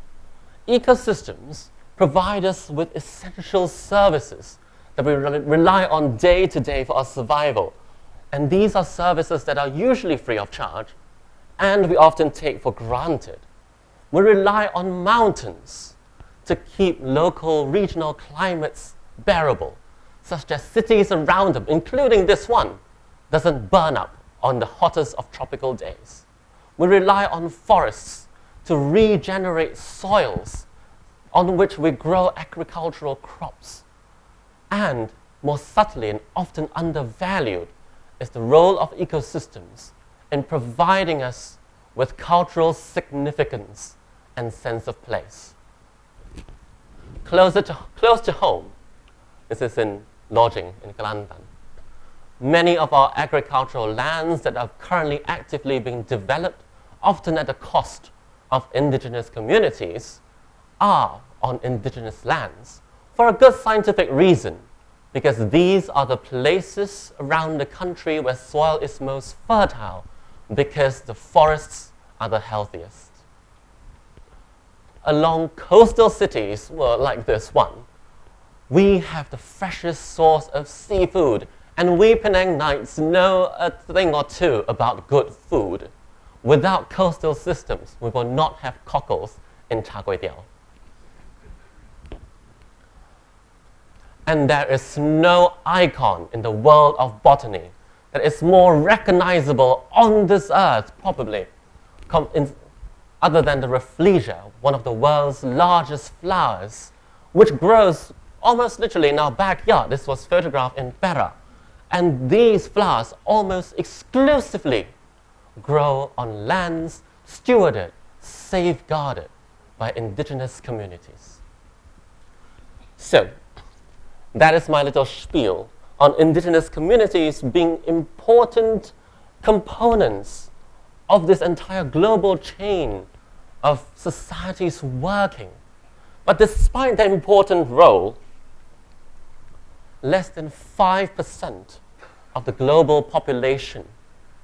S4: ecosystems provide us with essential services that we rely on day to day for our survival. And these are services that are usually free of charge, and we often take for granted. We rely on mountains to keep local, regional climates bearable, such that cities around them, including this one, doesn't burn up on the hottest of tropical days. We rely on forests to regenerate soils on which we grow agricultural crops. And more subtly and often undervalued is the role of ecosystems in providing us with cultural significance and sense of place. Close to home, this is in Lodging in Kelantan. Many of our agricultural lands that are currently actively being developed, often at the cost of indigenous communities, are on indigenous lands for a good scientific reason, because these are the places around the country where soil is most fertile, because the forests are the healthiest. Along coastal cities, well, like this one, we have the freshest source of seafood, and we Penangites know a thing or two about good food. Without coastal systems, we will not have cockles in Char Kway Teow. And there is no icon in the world of botany that is more recognizable on this earth, probably, other than the Rafflesia, one of the world's largest flowers, which grows almost literally in our backyard. This was photographed in Perak. And these flowers almost exclusively grow on lands stewarded, safeguarded by indigenous communities. So, that is my little spiel on indigenous communities being important components of this entire global chain of societies working. But despite their important role, less than 5% of the global population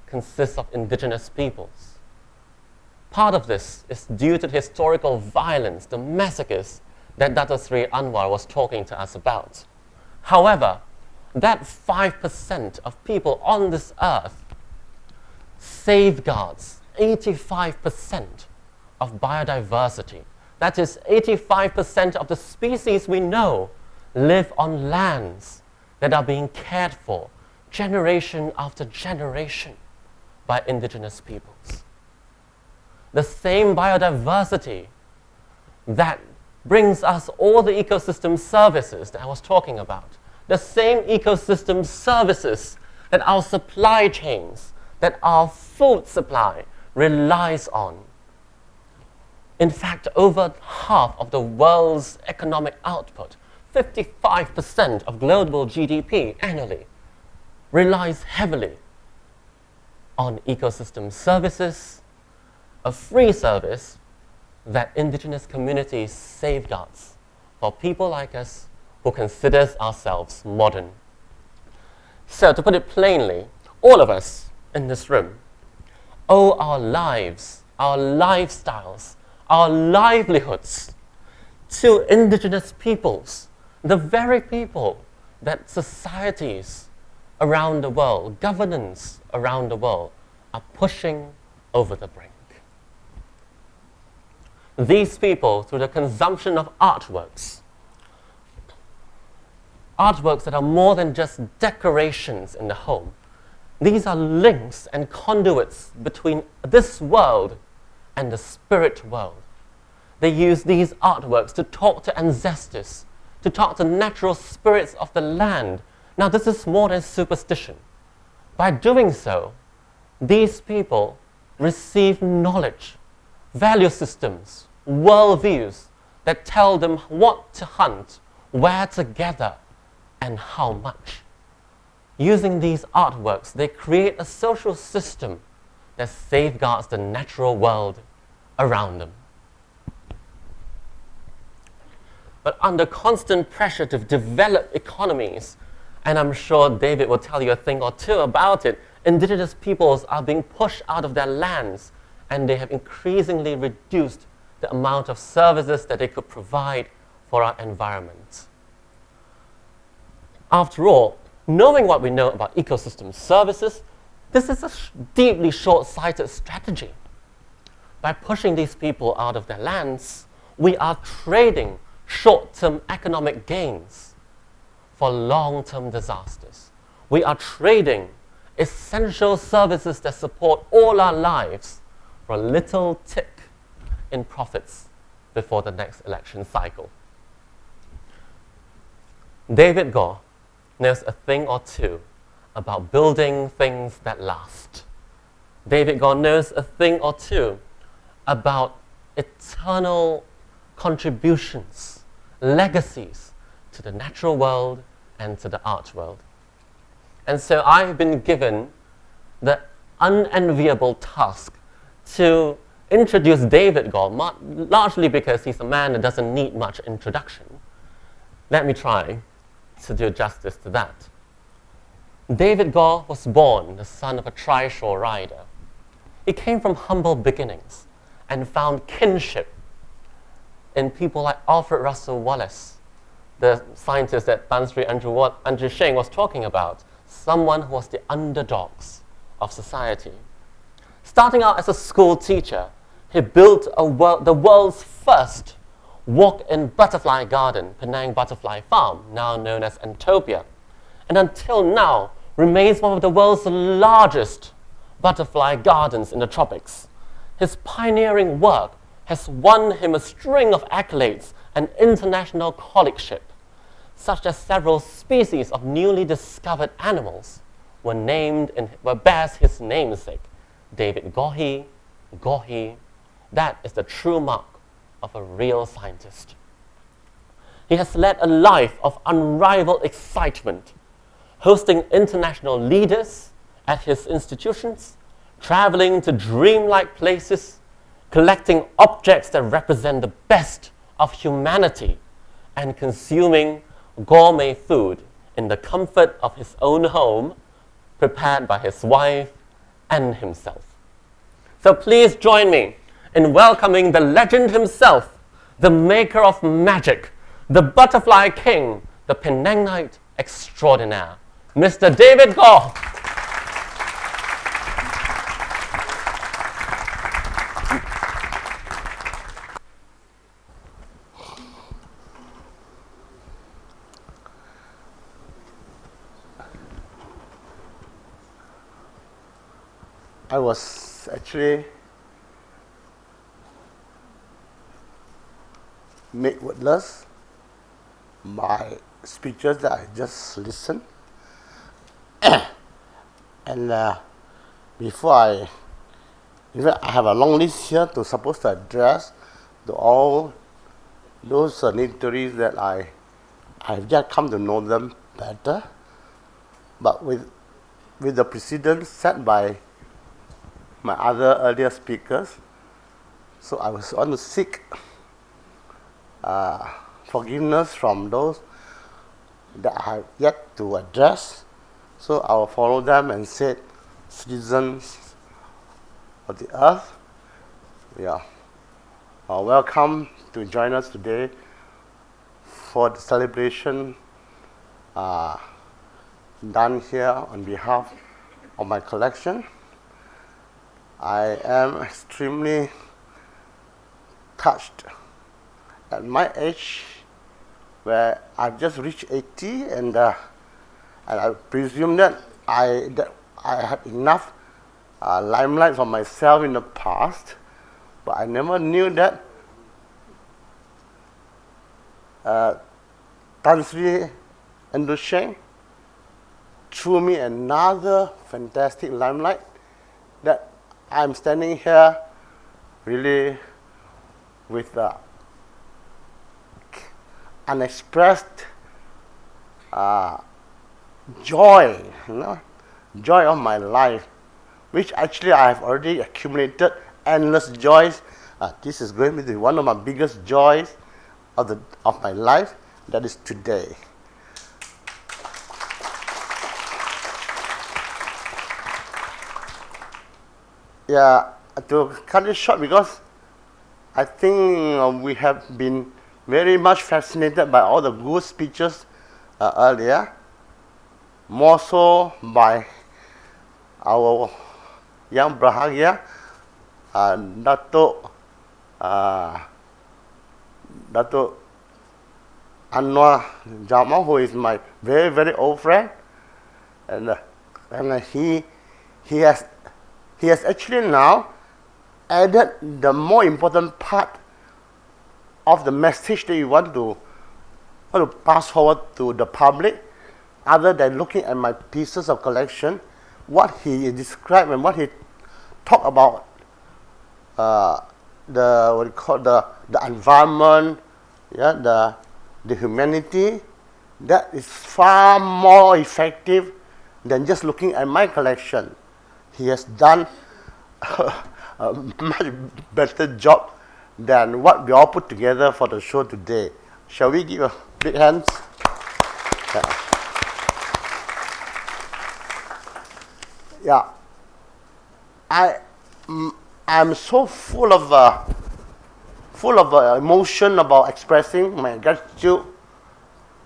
S4: consists of indigenous peoples. Part of this is due to the historical violence, the massacres that Dato Sri Anwar was talking to us about. However, that 5% of people on this earth safeguards 85% of biodiversity. That is, 85% of the species we know live on lands that are being cared for generation after generation by indigenous peoples. The same biodiversity that brings us all the ecosystem services that I was talking about, the same ecosystem services that our supply chains, that our food supply relies on. In fact, over half of the world's economic output, 55% of global GDP annually, relies heavily on ecosystem services, a free service that indigenous communities safeguards for people like us who considers ourselves modern. So to put it plainly, all of us in this room owe our lives, our lifestyles, our livelihoods to indigenous peoples, the very people that societies around the world, governance around the world, are pushing over the brink. These people, through the consumption of artworks that are more than just decorations in the home, these are links and conduits between this world and the spirit world. They use these artworks to talk to ancestors, to talk to natural spirits of the land. Now, this is more than superstition. By doing so, these people receive knowledge, value systems, worldviews that tell them what to hunt, where to gather, and how much. Using these artworks, they create a social system that safeguards the natural world around them. But under constant pressure to develop economies, and I'm sure David will tell you a thing or two about it, indigenous peoples are being pushed out of their lands, and they have increasingly reduced the amount of services that they could provide for our environment. After all, knowing what we know about ecosystem services, this is a deeply short-sighted strategy. By pushing these people out of their lands, we are trading short-term economic gains for long-term disasters. We are trading essential services that support all our lives for a little tick in profits before the next election cycle. David Gore knows a thing or two about building things that last. David Gore knows a thing or two about eternal contributions, legacies to the natural world and to the art world. And so I've been given the unenviable task to introduce David Gore, largely because he's a man that doesn't need much introduction. Let me try to do justice to that. David Gore was born the son of a trishaw rider. He came from humble beginnings and found kinship in people like Alfred Russel Wallace, the scientist that Tan Sri Andrew Sheng was talking about, someone who was the underdogs of society. Starting out as a school teacher, he built the world's first walk-in butterfly garden, Penang Butterfly Farm, now known as Antopia, and until now remains one of the world's largest butterfly gardens in the tropics. His pioneering work has won him a string of accolades and international colleagueship, such as several species of newly discovered animals were bears his namesake, David Gohi. That is the true mark of a real scientist. He has led a life of unrivaled excitement, hosting international leaders at his institutions, traveling to dreamlike places, collecting objects that represent the best of humanity, and consuming gourmet food in the comfort of his own home, prepared by his wife and himself. So please join me in welcoming the legend himself, the maker of magic, the butterfly king, the Penangite extraordinaire, Mr. David Gore.
S5: I was actually made wordless by speeches that I just listened. And before in fact, I have a long list here to supposed to address to all those signatories that I have just come to know them better. But with the precedence set by my other earlier speakers, so I was want to seek forgiveness from those that I have yet to address. So I will follow them and say, citizens of the earth, yeah, welcome to join us today for the celebration done here on behalf of my collection. I am extremely touched at my age, where I've just reached 80, and I presume that I had enough limelight for myself in the past, but I never knew that Tan Sri Andrew Sheng threw me another fantastic limelight, that I'm standing here really with unexpressed joy, joy of my life, which actually I have already accumulated endless joys. This is going to be one of my biggest joys of my life, that is today. Yeah, to cut it short, because I think we have been very much fascinated by all the good speeches earlier, more so by our young Bahagia, Dato Anwar Jamal, who is my very, very old friend, and he has actually now added the more important part of the message that you want to pass forward to the public, other than looking at my pieces of collection. What he described and what he talked about the environment, the humanity, that is far more effective than just looking at my collection. He has done a much better job than what we all put together for the show today. Shall we give a big hand? Yeah. I'm so full of emotion about expressing my gratitude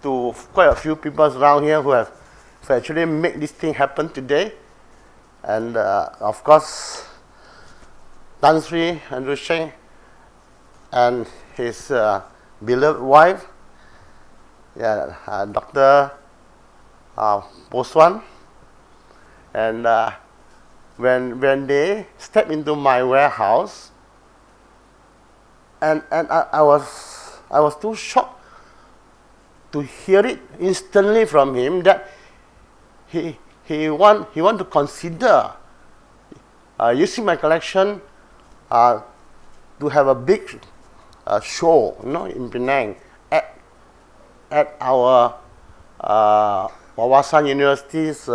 S5: to quite a few people around here who have actually made this thing happen today. And of course, Tan Sri Andrew Sheng and his beloved wife, Dr. Poswan. And when they stepped into my warehouse, and I was too shocked to hear it instantly from him that he want to consider using my collection to have a big show, in Penang at our Wawasan University's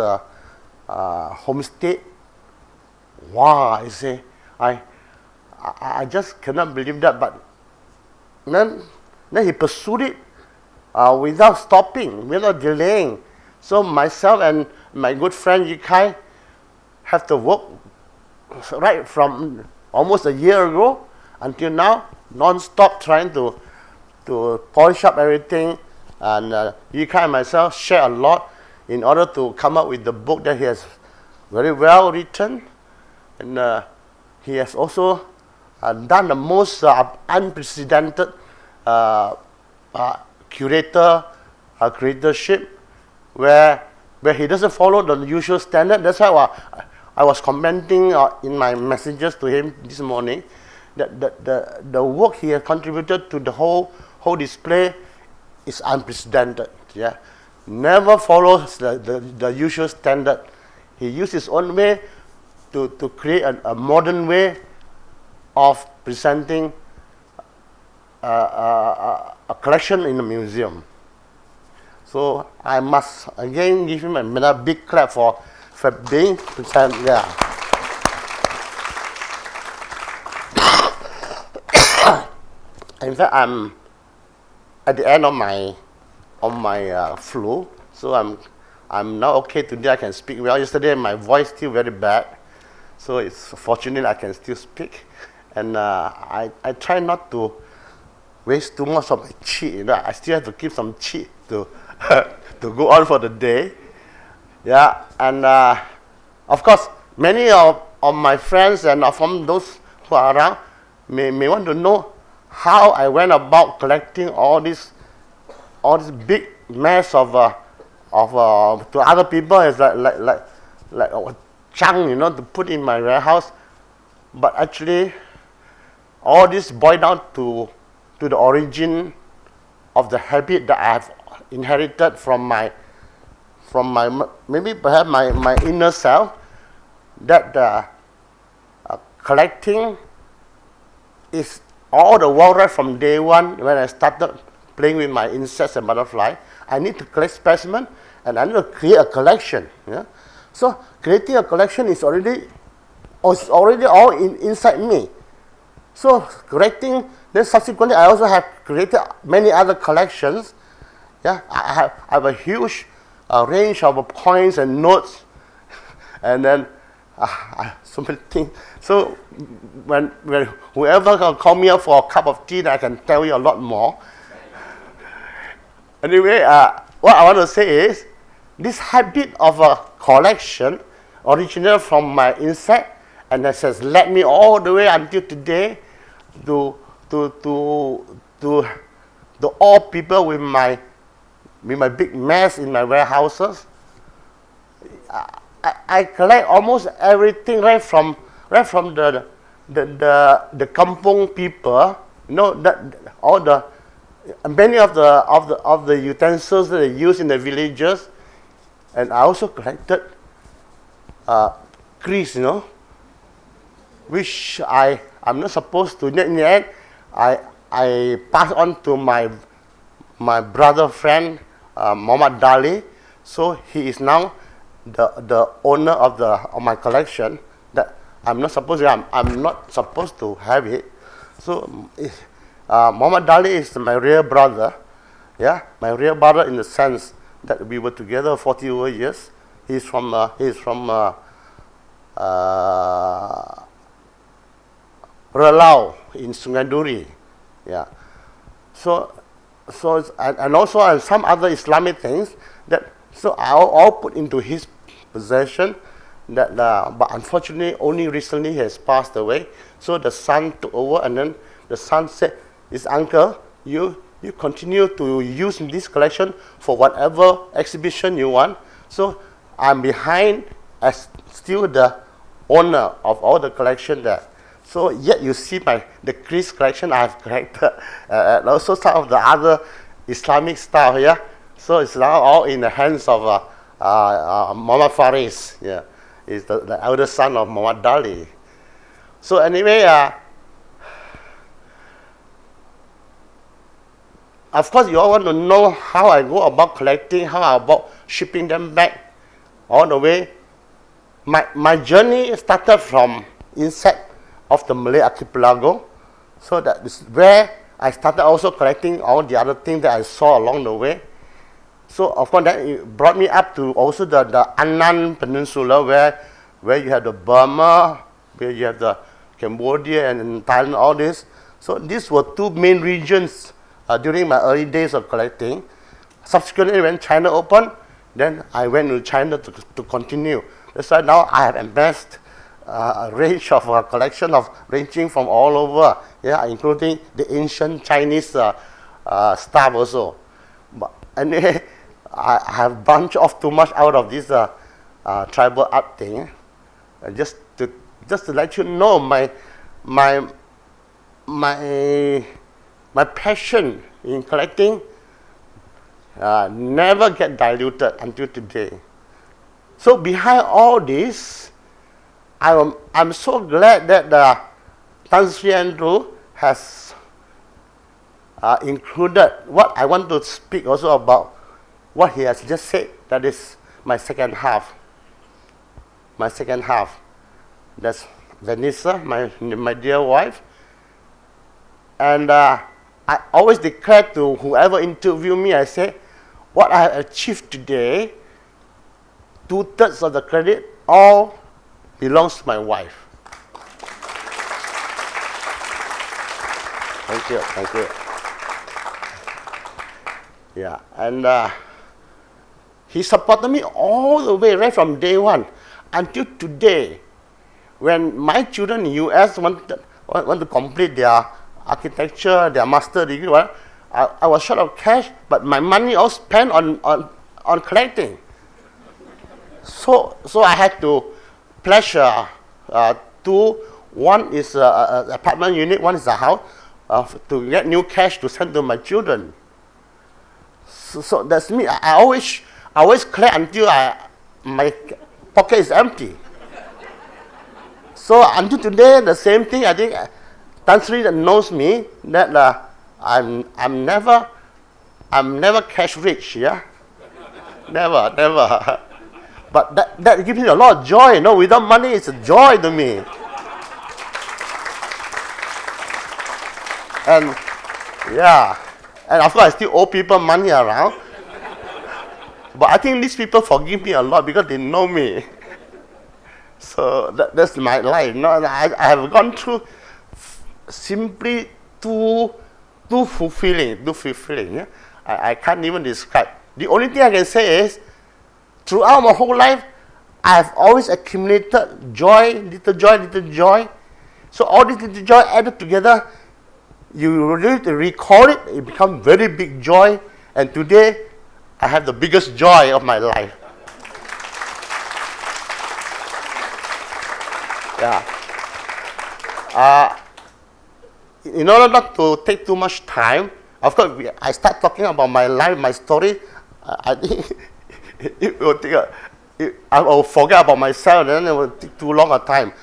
S5: homestay. Wow, I say, I just cannot believe that. But then he pursued it without stopping, without delaying. So myself and my good friend Yi Kai have to work right from almost a year ago until now, non-stop trying to polish up everything. And Yi Kai and myself share a lot in order to come up with the book that he has very well written. And he has also done the most unprecedented curatorship, where he doesn't follow the usual standard. That's why I was commenting in my messages to him this morning that the work he has contributed to the whole display is unprecedented. Yeah, never follows the usual standard. He used his own way to create a modern way of presenting a collection in a museum. So I must again give him another big clap for being present. Yeah. In fact, I'm at the end of my flu, so I'm now okay today. I can speak well. Yesterday my voice still very bad, so it's fortunate I can still speak. And I try not to waste too much of my chi. I still have to keep some chi to to go on for the day. Yeah, and of course, many of my friends and from those who are around may want to know how I went about collecting all this big mass of to other people is like a chunk, to put in my warehouse. But actually, all this boils down to the origin of the habit that I have inherited from my maybe perhaps my inner self, that collecting is all the while right from day one when I started playing with my insects and butterfly. I need to collect specimens and I need to create a collection. Yeah? So creating a collection is already all inside me. So collecting, then subsequently I also have created many other collections. Yeah, I have a huge range of coins and notes, and then so many things. So when whoever can call me up for a cup of tea, I can tell you a lot more. Anyway, what I want to say is, this habit of a collection originated from my insect, and that has led me all the way until today to all people with my big mess in my warehouses. I collect almost everything right from the kampong people. Many of the utensils that they use in the villages, and I also collected grease, which I'm not supposed to. In the end, I passed on to my brother friend Muhammad Dali. So he is now the owner of my collection. That I'm not supposed to have it. So Muhammad Dali is my real brother. Yeah, my real brother in the sense that we were together 40 over years. He's from Relau in Sungai Duri. Yeah. So and also some other Islamic things that I all put into his possession. That but unfortunately only recently he has passed away. So the son took over, and then the son said, "His uncle, you continue to use this collection for whatever exhibition you want." So I'm behind as still the owner of all the collection there. So yet you see the Greece collection I have collected, and also some of the other Islamic stuff here. Yeah? So it's now all in the hands of Muhammad Faris. Yeah, he's the elder son of Muhammad Dali. So anyway, of course you all want to know how I go about collecting, how I about shipping them back all the way. My journey started from inside of the Malay archipelago. So that is where I started also collecting all the other things that I saw along the way. So of course that it brought me up to also the Annan Peninsula, where you have the Burma, where you have the Cambodia and Thailand, all this. So these were two main regions during my early days of collecting. Subsequently, when China opened, then I went to China to continue. That's why now I have amassed a range of a collection of ranging from all over, yeah, including the ancient Chinese stuff also. But anyway, I have branched off too much out of this tribal art thing. Just to let you know, my passion in collecting never get diluted until today. So behind all this, I'm so glad that Tan Sri Andrew has included what I want to speak also about, what he has just said. That is my second half. My second half. That's Vanessa, my dear wife. And I always declare to whoever interview me, I say, what I have achieved today, 2/3 of the credit all belongs to my wife. Thank you. Yeah, and He supported me all the way, right from day one until today. When my children in US want to complete their architecture, their master degree, well, I was short of cash, but my money all spent on collecting. So I had to pledge two. One is an apartment unit, one is a house, to get new cash to send to my children. So that's me. I always collect until my pocket is empty. So until today, the same thing. I think Tan Sri knows me that I'm never cash rich. Yeah, never. But that gives me a lot of joy. You know, without money, it's a joy to me. And yeah, and of course I still owe people money around. But I think these people forgive me a lot because they know me. So that's my life. You know, I have gone through simply too fulfilling. Yeah? I can't even describe. The only thing I can say is, throughout my whole life, I've always accumulated joy, little joy. So all this little joy added together, you really recall it, it becomes very big joy. And today, I have the biggest joy of my life. Yeah. In order not to take too much time, of course, I start talking about my life, my story. I think it will take I will forget about myself, and then it will take too long a time.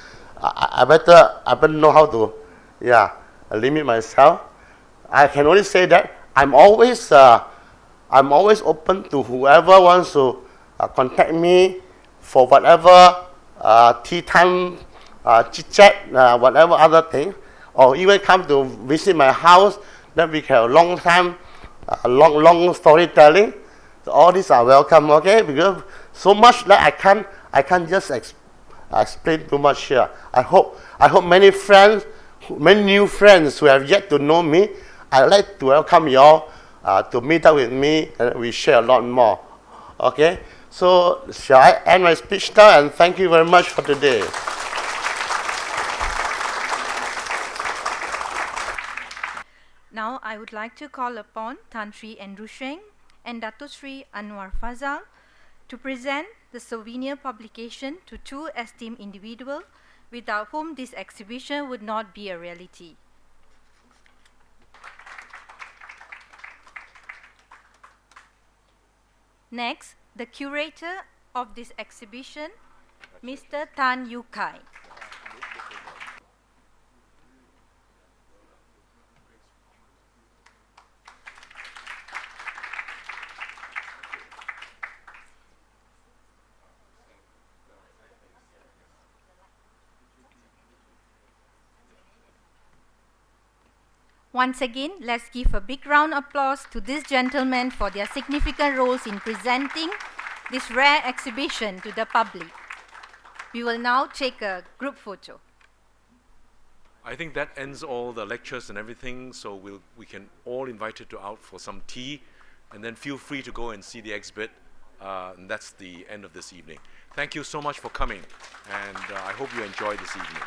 S5: I better know how to, limit myself. I can only say that I'm always open to whoever wants to contact me for whatever tea time, chit chat, whatever other thing, or even come to visit my house. Then we can have a long time, long storytelling. So all these are welcome, okay? Because so much that I can't just explain too much here. I hope many new friends who have yet to know me, I'd like to welcome you all to meet up with me, and we share a lot more. Okay? So shall I end my speech now, and thank you very much for today.
S1: Now I would like to call upon Tan Sri Andrew Sheng and Dato Sri Anwar Fazal to present the souvenir publication to two esteemed individuals without whom this exhibition would not be a reality. Next, the curator of this exhibition, Mr. Tan Yu Kai. Once again, let's give a big round of applause to these gentlemen for their significant roles in presenting this rare exhibition to the public. We will now take a group photo.
S2: I think that ends all the lectures and everything, so we can all invite you out for some tea, and then feel free to go and see the exhibit. And that's the end of this evening. Thank you so much for coming, and I hope you enjoy this evening.